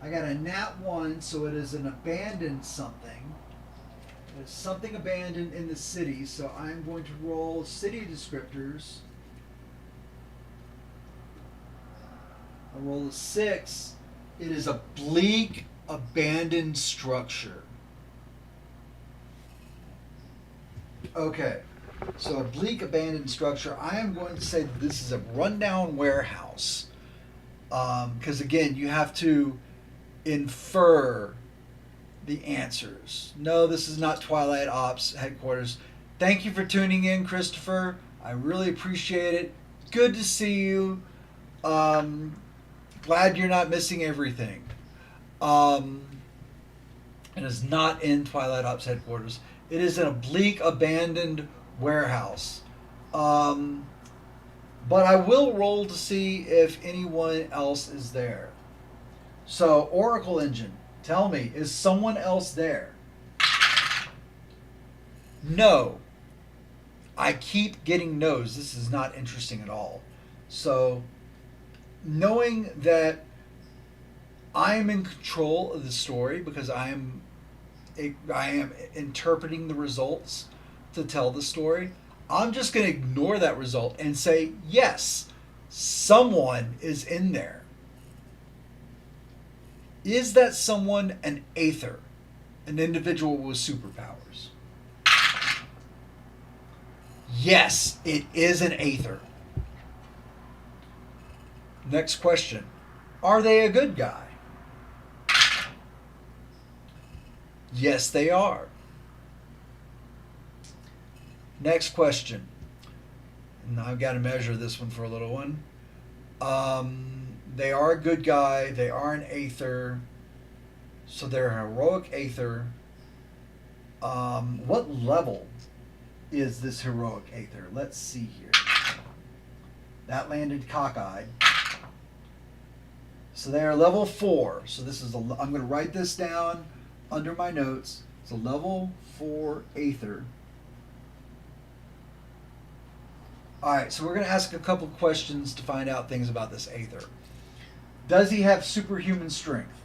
I got a nat 1, so it is an abandoned something. There's something abandoned in the city, so I'm going to roll city descriptors. I roll a 6. It is a bleak, abandoned structure. Okay, so a bleak, abandoned structure. I am going to say that this is a rundown warehouse. Because again, you have to infer the answers. No, this is not Twilight Ops headquarters. Thank you for tuning in, Christopher. I really appreciate it. Good to see you. Glad you're not missing everything. And it's not in Twilight Ops headquarters. It is in a bleak, abandoned warehouse. But I will roll to see if anyone else is there. So, Oracle Engine, tell me, is someone else there? No. I keep getting no's. This is not interesting at all. So, knowing that I am in control of the story because I am interpreting the results to tell the story, I'm just going to ignore that result and say, yes, someone is in there. Is that someone an Aether, an individual with superpowers? Yes, it is an Aether. Next question. Are they a good guy? Yes, they are. Next question. And I've got to measure this one for a little one. They are a good guy. They are an Aether. So they're a heroic Aether. What level is this heroic Aether? Let's see here. That landed cockeyed. So they are level 4. So this is I'm going to write this down under my notes. It's a level 4 Aether. Alright, so we're going to ask a couple questions to find out things about this Aether. Does he have superhuman strength?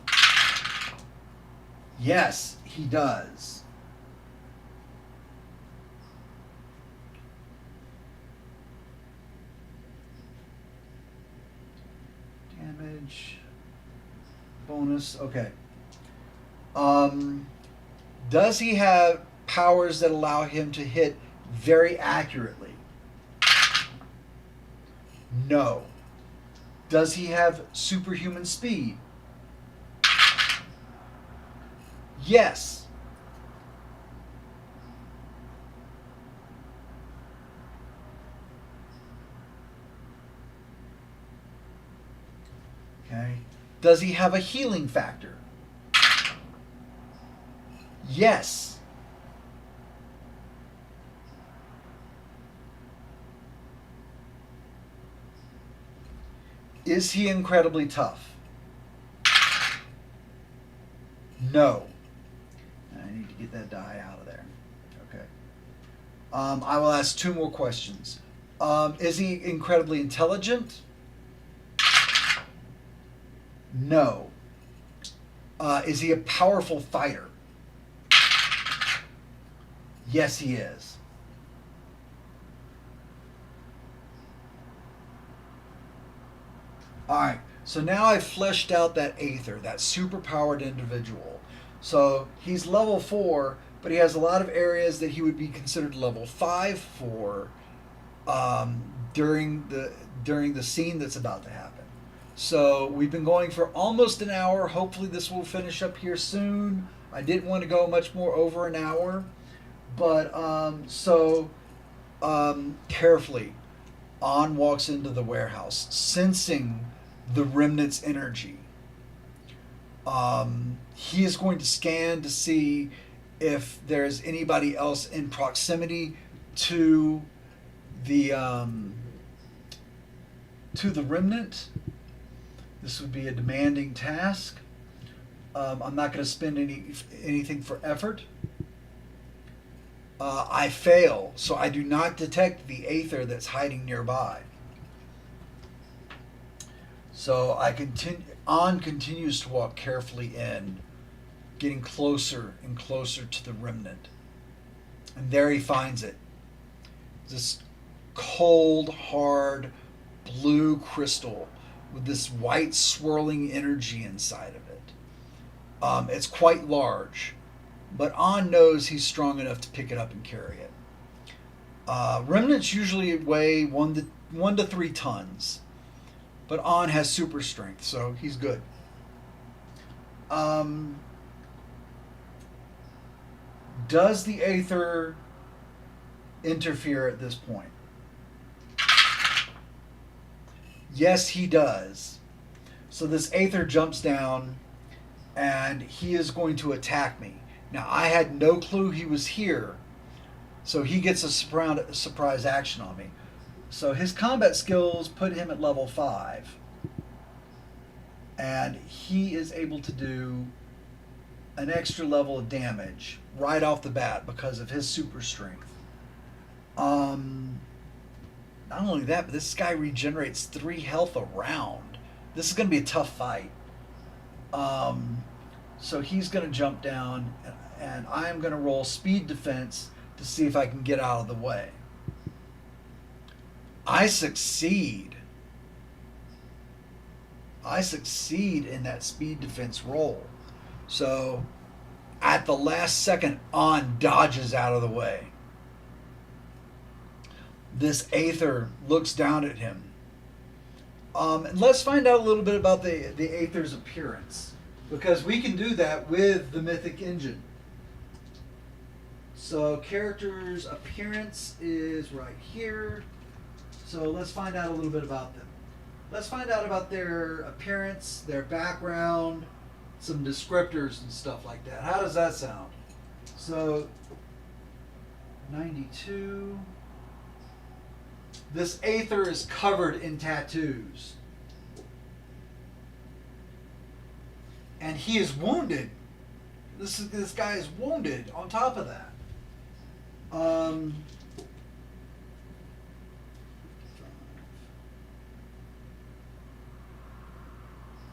Yes, he does. Damage. Bonus. Okay. Does he have powers that allow him to hit very accurately? No. Does he have superhuman speed? Yes. Okay. Does he have a healing factor? Yes. Is he incredibly tough? No. I need to get that die out of there. Okay. I will ask 2 more questions. Is he incredibly intelligent? No. Is he a powerful fighter? Yes, he is. Alright, so now I've fleshed out that Aether, that superpowered individual. So he's level 4, but he has a lot of areas that he would be considered level 5 for during the scene that's about to happen. So we've been going for almost an hour. Hopefully this will finish up here soon. I didn't want to go much more over an hour. But carefully, Ahn walks into the warehouse, sensing the remnant's energy. He is going to scan to see if there's anybody else in proximity to the remnant. This would be a demanding task. I'm not going to spend anything for effort. I fail, so I do not detect the Aether that's hiding nearby. So Ahn continues to walk carefully in, getting closer and closer to the remnant. And there he finds it. This cold, hard, blue crystal with this white swirling energy inside of it. It's quite large, but Ahn knows he's strong enough to pick it up and carry it. Remnants usually weigh 1 to 3 tons, but Ahn has super strength, so he's good. Does the Aether interfere at this point? Yes, he does. So this Aether jumps down, and he is going to attack me. Now, I had no clue he was here, so he gets a surprise action on me. So his combat skills put him at level 5. And he is able to do an extra level of damage right off the bat because of his super strength. Not only that, but this guy regenerates 3 health a round. This is going to be a tough fight. So he's going to jump down, and I am going to roll speed defense to see if I can get out of the way. I succeed. I succeed in that speed defense roll. So at the last second, Ahn dodges out of the way. This Aether looks down at him. And let's find out a little bit about the Aether's appearance, because we can do that with the Mythic engine. So character's appearance is right here. So let's find out a little bit about them. Let's find out about their appearance, their background, some descriptors and stuff like that. How does that sound? So 92. This Aether is covered in tattoos. And he is wounded. This guy is wounded on top of that.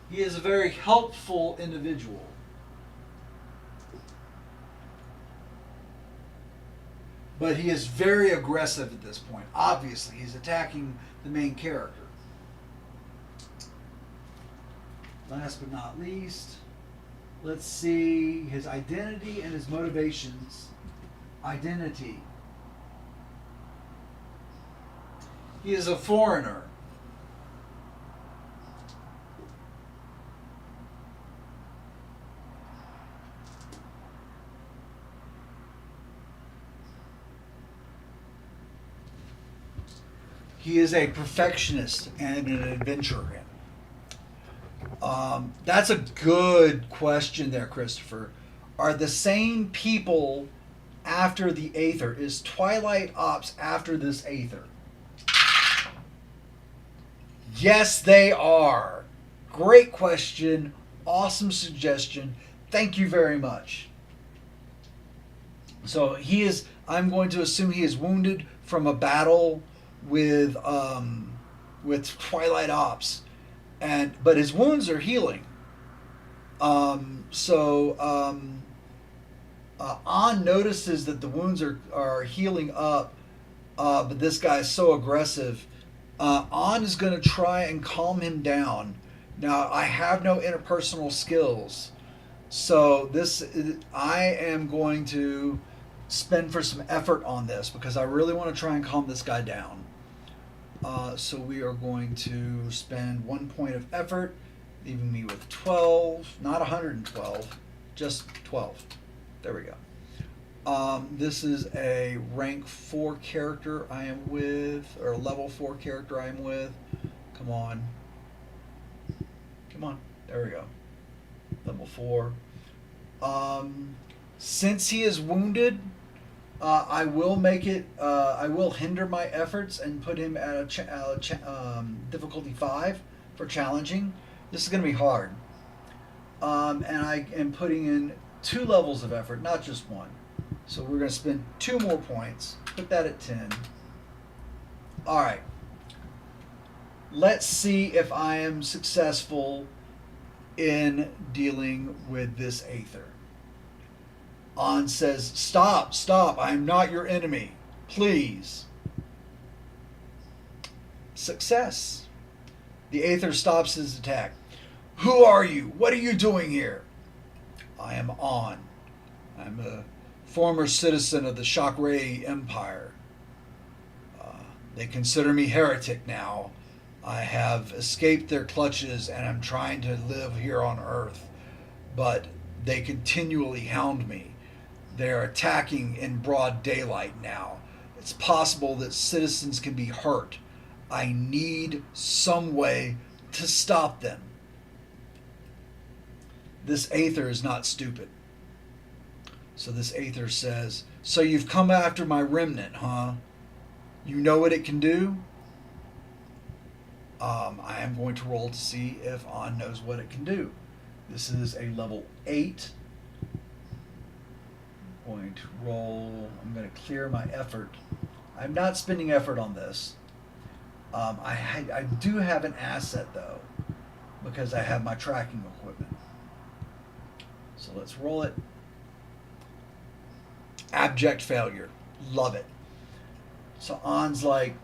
He is a very helpful individual. But he is very aggressive at this point. Obviously, he's attacking the main character. Last but not least, let's see his identity and his motivations. Identity. He is a foreigner. He is a perfectionist and an adventurer. That's a good question there, Christopher. Are the same people after the Aether? Is Twilight Ops after this Aether? Yes, they are. Great question. Awesome suggestion. Thank you very much. So he is, I'm going to assume he is wounded from a battle with Twilight Ops. But his wounds are healing. Ahn notices that the wounds are healing up, but this guy is so aggressive. Ahn is going to try and calm him down. Now, I have no interpersonal skills, so I am going to spend for some effort on this because I really want to try and calm this guy down. So we are going to spend 1 point of effort, leaving me with 12, not 112, just 12. There we go. This is a rank 4 character I am with, or a level 4 character I am with. Come on. Come on. There we go. Level 4. Since he is wounded, I will make it. I will hinder my efforts and put him at a difficulty 5 for challenging. This is going to be hard, and I am putting in 2 levels of effort, not just 1. So we're going to spend 2 more points. Put that at 10. All right. Let's see if I am successful in dealing with this Aether. Ahn says, "Stop, stop, I am not your enemy. Please." Success. The Aether stops his attack. "Who are you? What are you doing here?" "I am Ahn. I'm a former citizen of the Shakray Empire. They consider me heretic now. I have escaped their clutches and I'm trying to live here on Earth. But they continually hound me. They're attacking in broad daylight now. It's possible that citizens can be hurt. I need some way to stop them." This Aether is not stupid. So this Aether says, "So you've come after my remnant, huh? You know what it can do?" I am going to roll to see if Ahn knows what it can do. This is a level 8. Going to roll. I'm going to clear my effort. I'm not spending effort on this. I do have an asset though, because I have my tracking equipment. So let's roll it. Abject failure. Love it. So Ahn's like,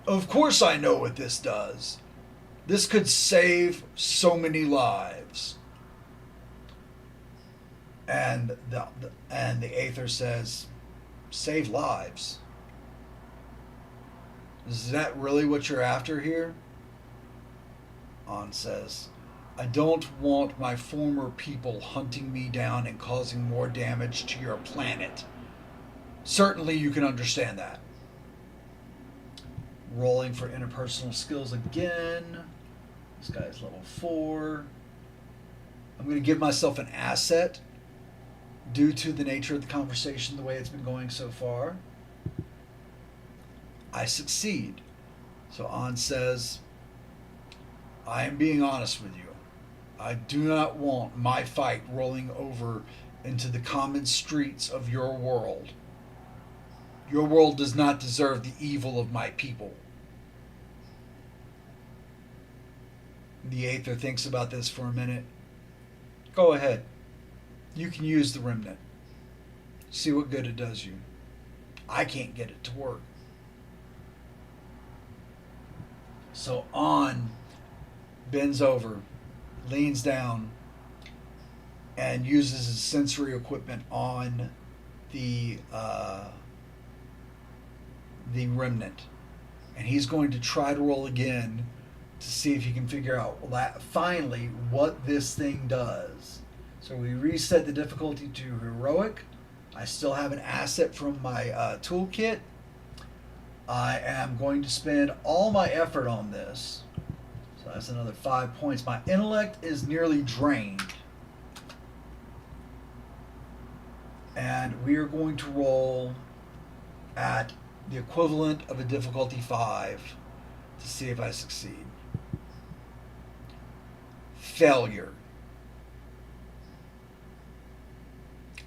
"Of course I know what this does. This could save so many lives." And the Aether says, "Save lives? Is that really what you're after here?" Ahn says, "I don't want my former people hunting me down and causing more damage to your planet. certainly you can understand that. Rolling for interpersonal skills again. This guy's level 4. I'm going to give myself an asset due to the nature of the conversation, the way it's been going so far. I succeed. So Ahn says, I am being honest with you. I do not want my fight rolling over into the common streets of your world. Your world does not deserve the evil of my people. The Aether thinks about this for a minute. Go ahead. You can use the remnant. See what good it does you. I can't get it to work. So Ahn bends over, leans down, and uses his sensory equipment on the remnant. And he's going to try to roll again to see if he can figure out finally what this thing does. So we reset the difficulty to heroic. I still have an asset from my toolkit. I am going to spend all my effort on this. So that's another 5 points. My intellect is nearly drained. And we are going to roll at the equivalent of a difficulty 5 to see if I succeed. Failure.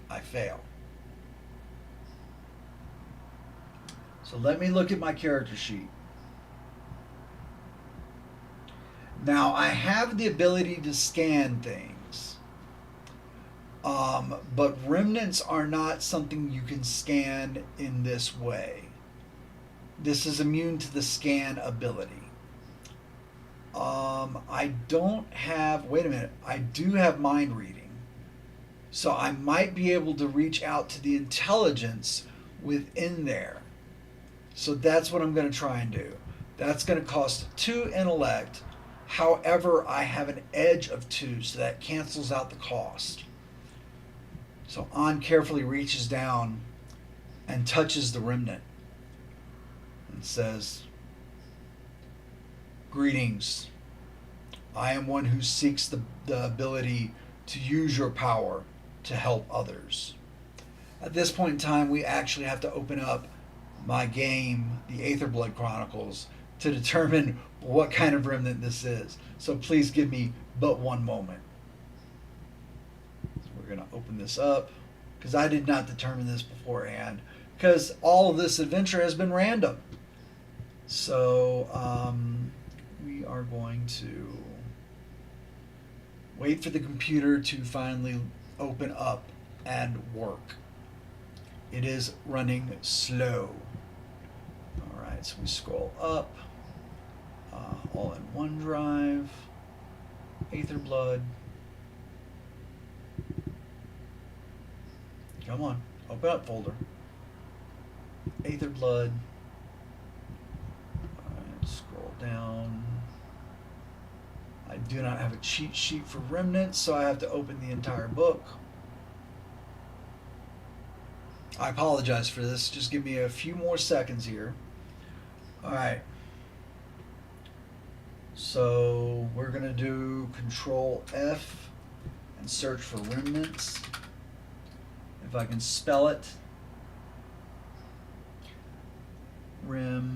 I fail. So let me look at my character sheet. Now I have the ability to scan things, but remnants are not something you can scan in this way. This is immune to the scan ability. I don't have, wait a minute, I do have mind reading. So I might be able to reach out to the intelligence within there. So that's what I'm going to try and do. That's going to cost 2 intellect. However, I have an edge of 2, so that cancels out the cost. So Ahn carefully reaches down and touches the remnant and says, greetings. I am one who seeks the ability to use your power to help others. At this point in time, we actually have to open up my game, the Aether Chronicles, to determine what kind of remnant this is. So please give me but one moment. So we're going to open this up, because I did not determine this beforehand, because all of this adventure has been random. So we are going to wait for the computer to finally open up and work. It is running slow. All right, so we scroll up. All in OneDrive. Aether Blood. Come on, open up folder. Aether Blood. All right, scroll down. I do not have a cheat sheet for remnants, so I have to open the entire book. I apologize for this. Just give me a few more seconds here. All right. So we're going to do Control F and search for remnants. If I can spell it. Remnants.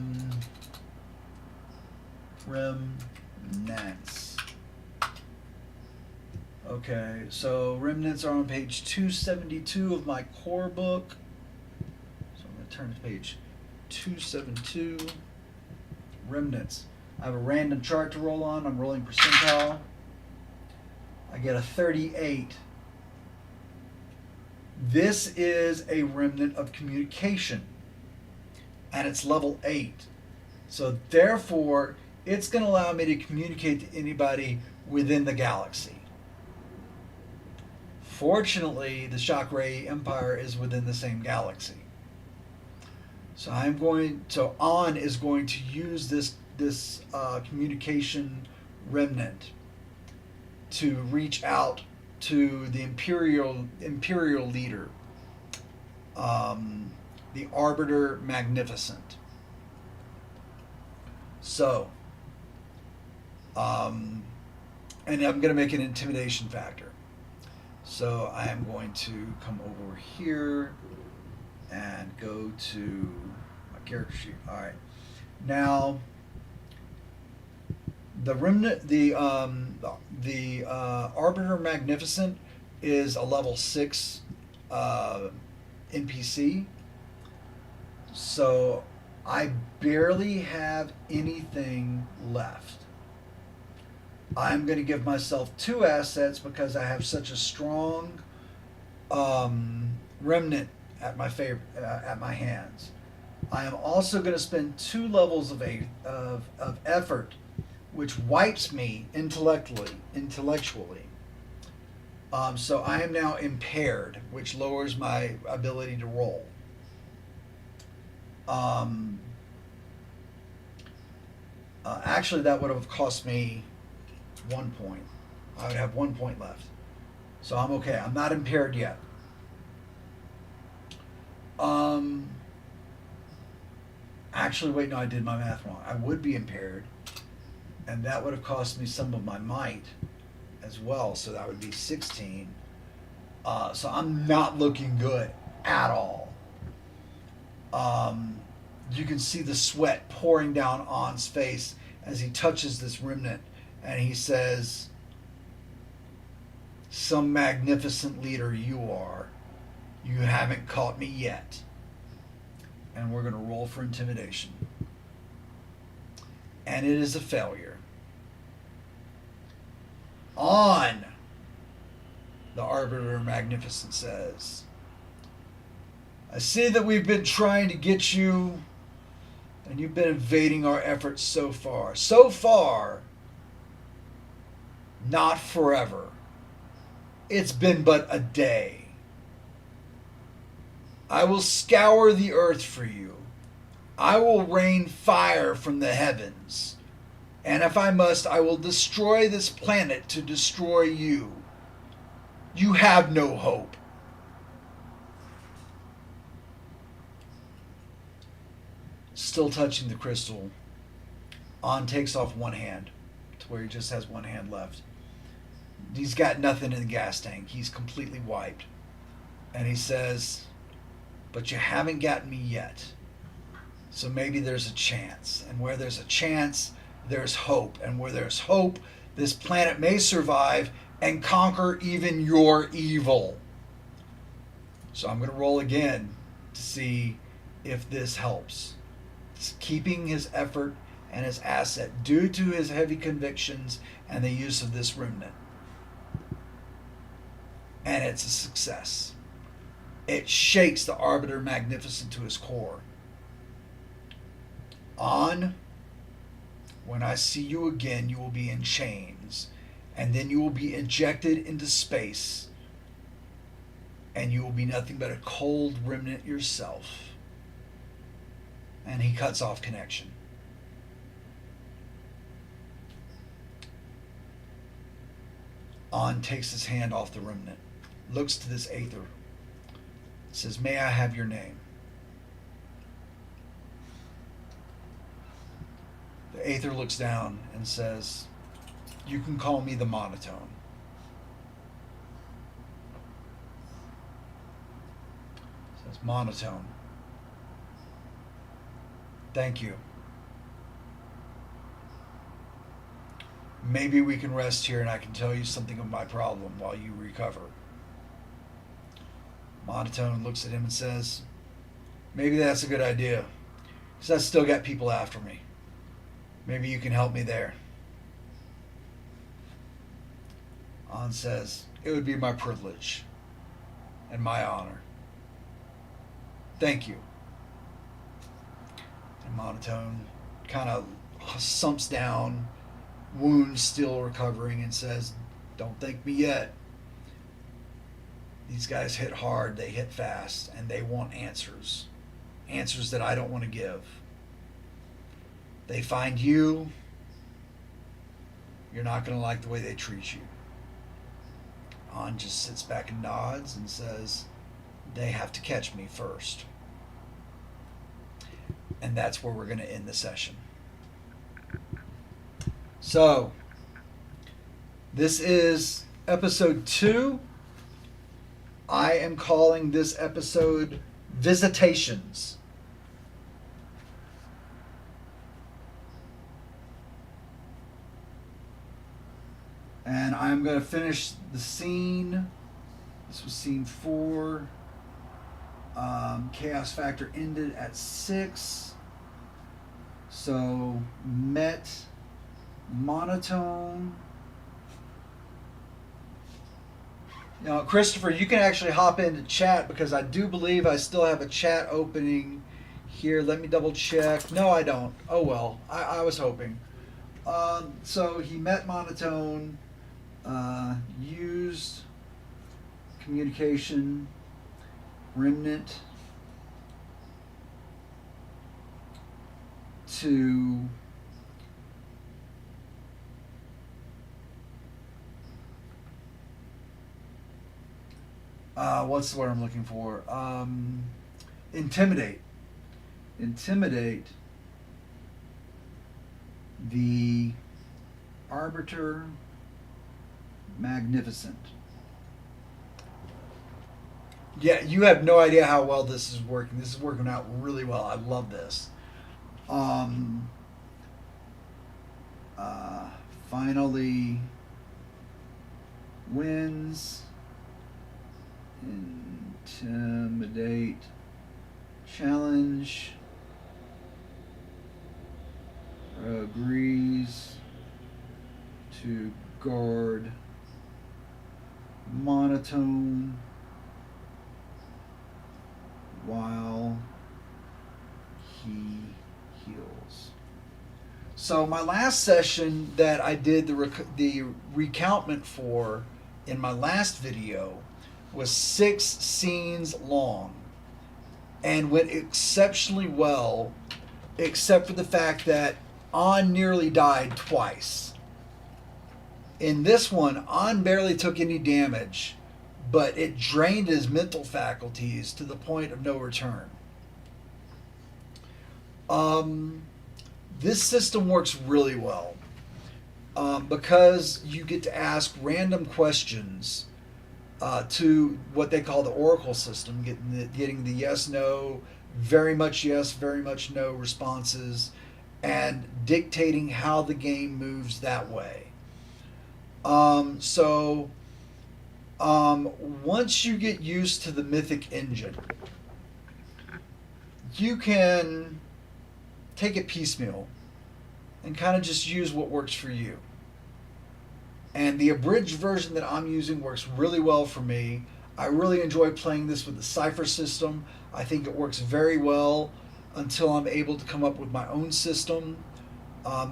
Okay, so remnants are on page 272 of my core book. So I'm going to turn to page 272. Remnants. I have a random chart to roll on. I'm rolling percentile. I get a 38. This is a remnant of communication, and it's level 8. So therefore, it's going to allow me to communicate to anybody within the galaxy. Fortunately, the Chakray Empire is within the same galaxy. So Ahn is going to use this communication remnant to reach out to the imperial leader, the the Arbiter Magnificent. So, and I'm going to make an intimidation factor. So I am going to come over here and go to my character sheet. All right. Now, the remnant, the Arbiter Magnificent is a level 6 NPC. So I barely have anything left. I'm going to give myself 2 assets because I have such a strong remnant at my at my hands. I am also going to spend 2 levels of effort, which wipes me intellectually. So I am now impaired, which lowers my ability to roll. Actually, that would have cost me 1 point. I would have 1 point left. So I'm okay. I'm not impaired yet. Actually, wait, no, I did my math wrong. I would be impaired, and that would have cost me some of my might as well. So that would be 16. So I'm not looking good at all. You can see the sweat pouring down Ahn's face as he touches this remnant, and he says, "Some magnificent leader you are. You haven't caught me yet." And we're going to roll for intimidation. And it is a failure. Ahn, the Arbiter Magnificent says, "I see that we've been trying to get you, and you've been evading our efforts so far. So far, not forever. It's been but a day. I will scour the earth for you. I will rain fire from the heavens. And if I must, I will destroy this planet to destroy you. You have no hope." Still touching the crystal, Ahn takes off one hand to where he just has one hand left. He's got nothing in the gas tank. He's completely wiped. And he says, "But you haven't gotten me yet. So maybe there's a chance. And where there's a chance, there's hope. And where there's hope, this planet may survive and conquer even your evil." So I'm going to roll again to see if this helps. It's keeping his effort and his asset due to his heavy convictions and the use of this remnant. And it's a success. It shakes the Arbiter Magnificent to his core. "Ahn, when I see you again, you will be in chains, and then you will be ejected into space, and you will be nothing but a cold remnant yourself." And he cuts off connection. Ahn takes his hand off the remnant, looks to this Aether, says, "May I have your name?" The Aether looks down and says, "You can call me the Monotone." Says, "Monotone. Thank you. Maybe we can rest here and I can tell you something of my problem while you recover." Monotone looks at him and says, "Maybe that's a good idea, because I still got people after me. Maybe you can help me there." Ahn says, "It would be my privilege and my honor. Thank you." And Monotone kind of sumps down, wounds still recovering, and says, "Don't thank me yet. These guys hit hard, they hit fast, and they want answers. Answers that I don't want to give. They find you, you're not going to like the way they treat you." Ahn just sits back and nods and says, "They have to catch me first." and that's where we're going to end the session. So, this is episode 2. I am calling this episode Visitations. And I'm going to finish the scene. This was scene 4. Chaos factor ended at 6. So, met monotone. Now, Christopher, you can actually hop into chat because I do believe I still have a chat opening here. Let me double check. No, I don't. Oh, well. I was hoping. So, he met monotone. Used communication, remnant to what's the word I'm looking for? Intimidate the arbiter magnificent. Yeah, you have no idea how well this is working. This is working out really well. I love this. Finally wins. Intimidate. Challenge. Agrees to guard monotone while he heals. So my last session that I did the recountment for in my last video was 6 scenes long and went exceptionally well, except for the fact that Ahn nearly died twice. In this one, Ahn barely took any damage, but it drained his mental faculties to the point of no return. This system works really well because you get to ask random questions to what they call the oracle system, getting the yes, no, very much yes, very much no responses, and dictating how the game moves that way. Once you get used to the Mythic engine, you can take it piecemeal and kind of just use what works for you. And the abridged version that I'm using works really well for me. I really enjoy playing this with the cipher system. I think it works very well until I'm able to come up with my own system,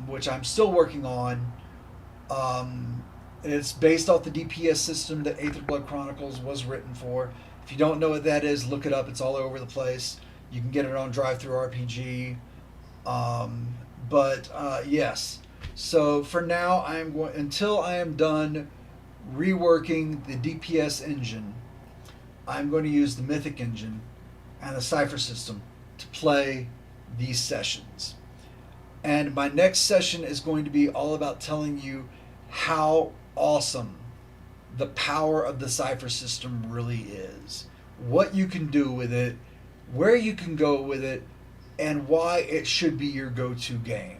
which I'm still working on. It's based off the DPS system that Ahn Chronicles was written for. If you don't know what that is, look it up. It's all over the place. You can get it on Drive-Thru RPG. Yes. So for now, until I am done reworking the DPS engine, I'm going to use the Mythic engine and the cipher system to play these sessions. And my next session is going to be all about telling you how awesome the power of the cipher system really is, what you can do with it, where you can go with it, and why it should be your go-to game.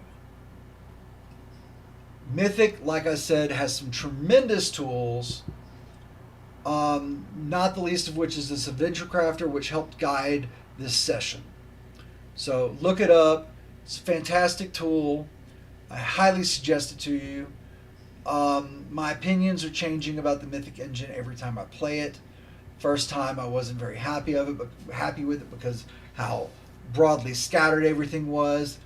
Mythic, like I said, has some tremendous tools, not the least of which is this Adventure Crafter, which helped guide this session. So look it up. It's a fantastic tool. I highly suggest it to you. My opinions are changing about the Mythic engine every time I play it. First time I wasn't very happy with it because how broadly scattered everything was.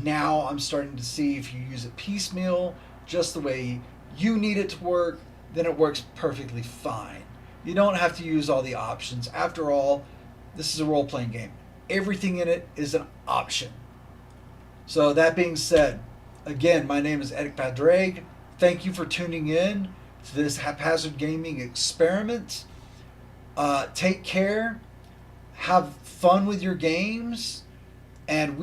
Now I'm starting to see if you use it piecemeal, just the way you need it to work, then it works perfectly fine. You don't have to use all the options. After all, this is a role-playing game. Everything in it is an option. So that being said, again, my name is Eric Padraig. Thank you for tuning in to this haphazard gaming experiment. Take care. Have fun with your games. And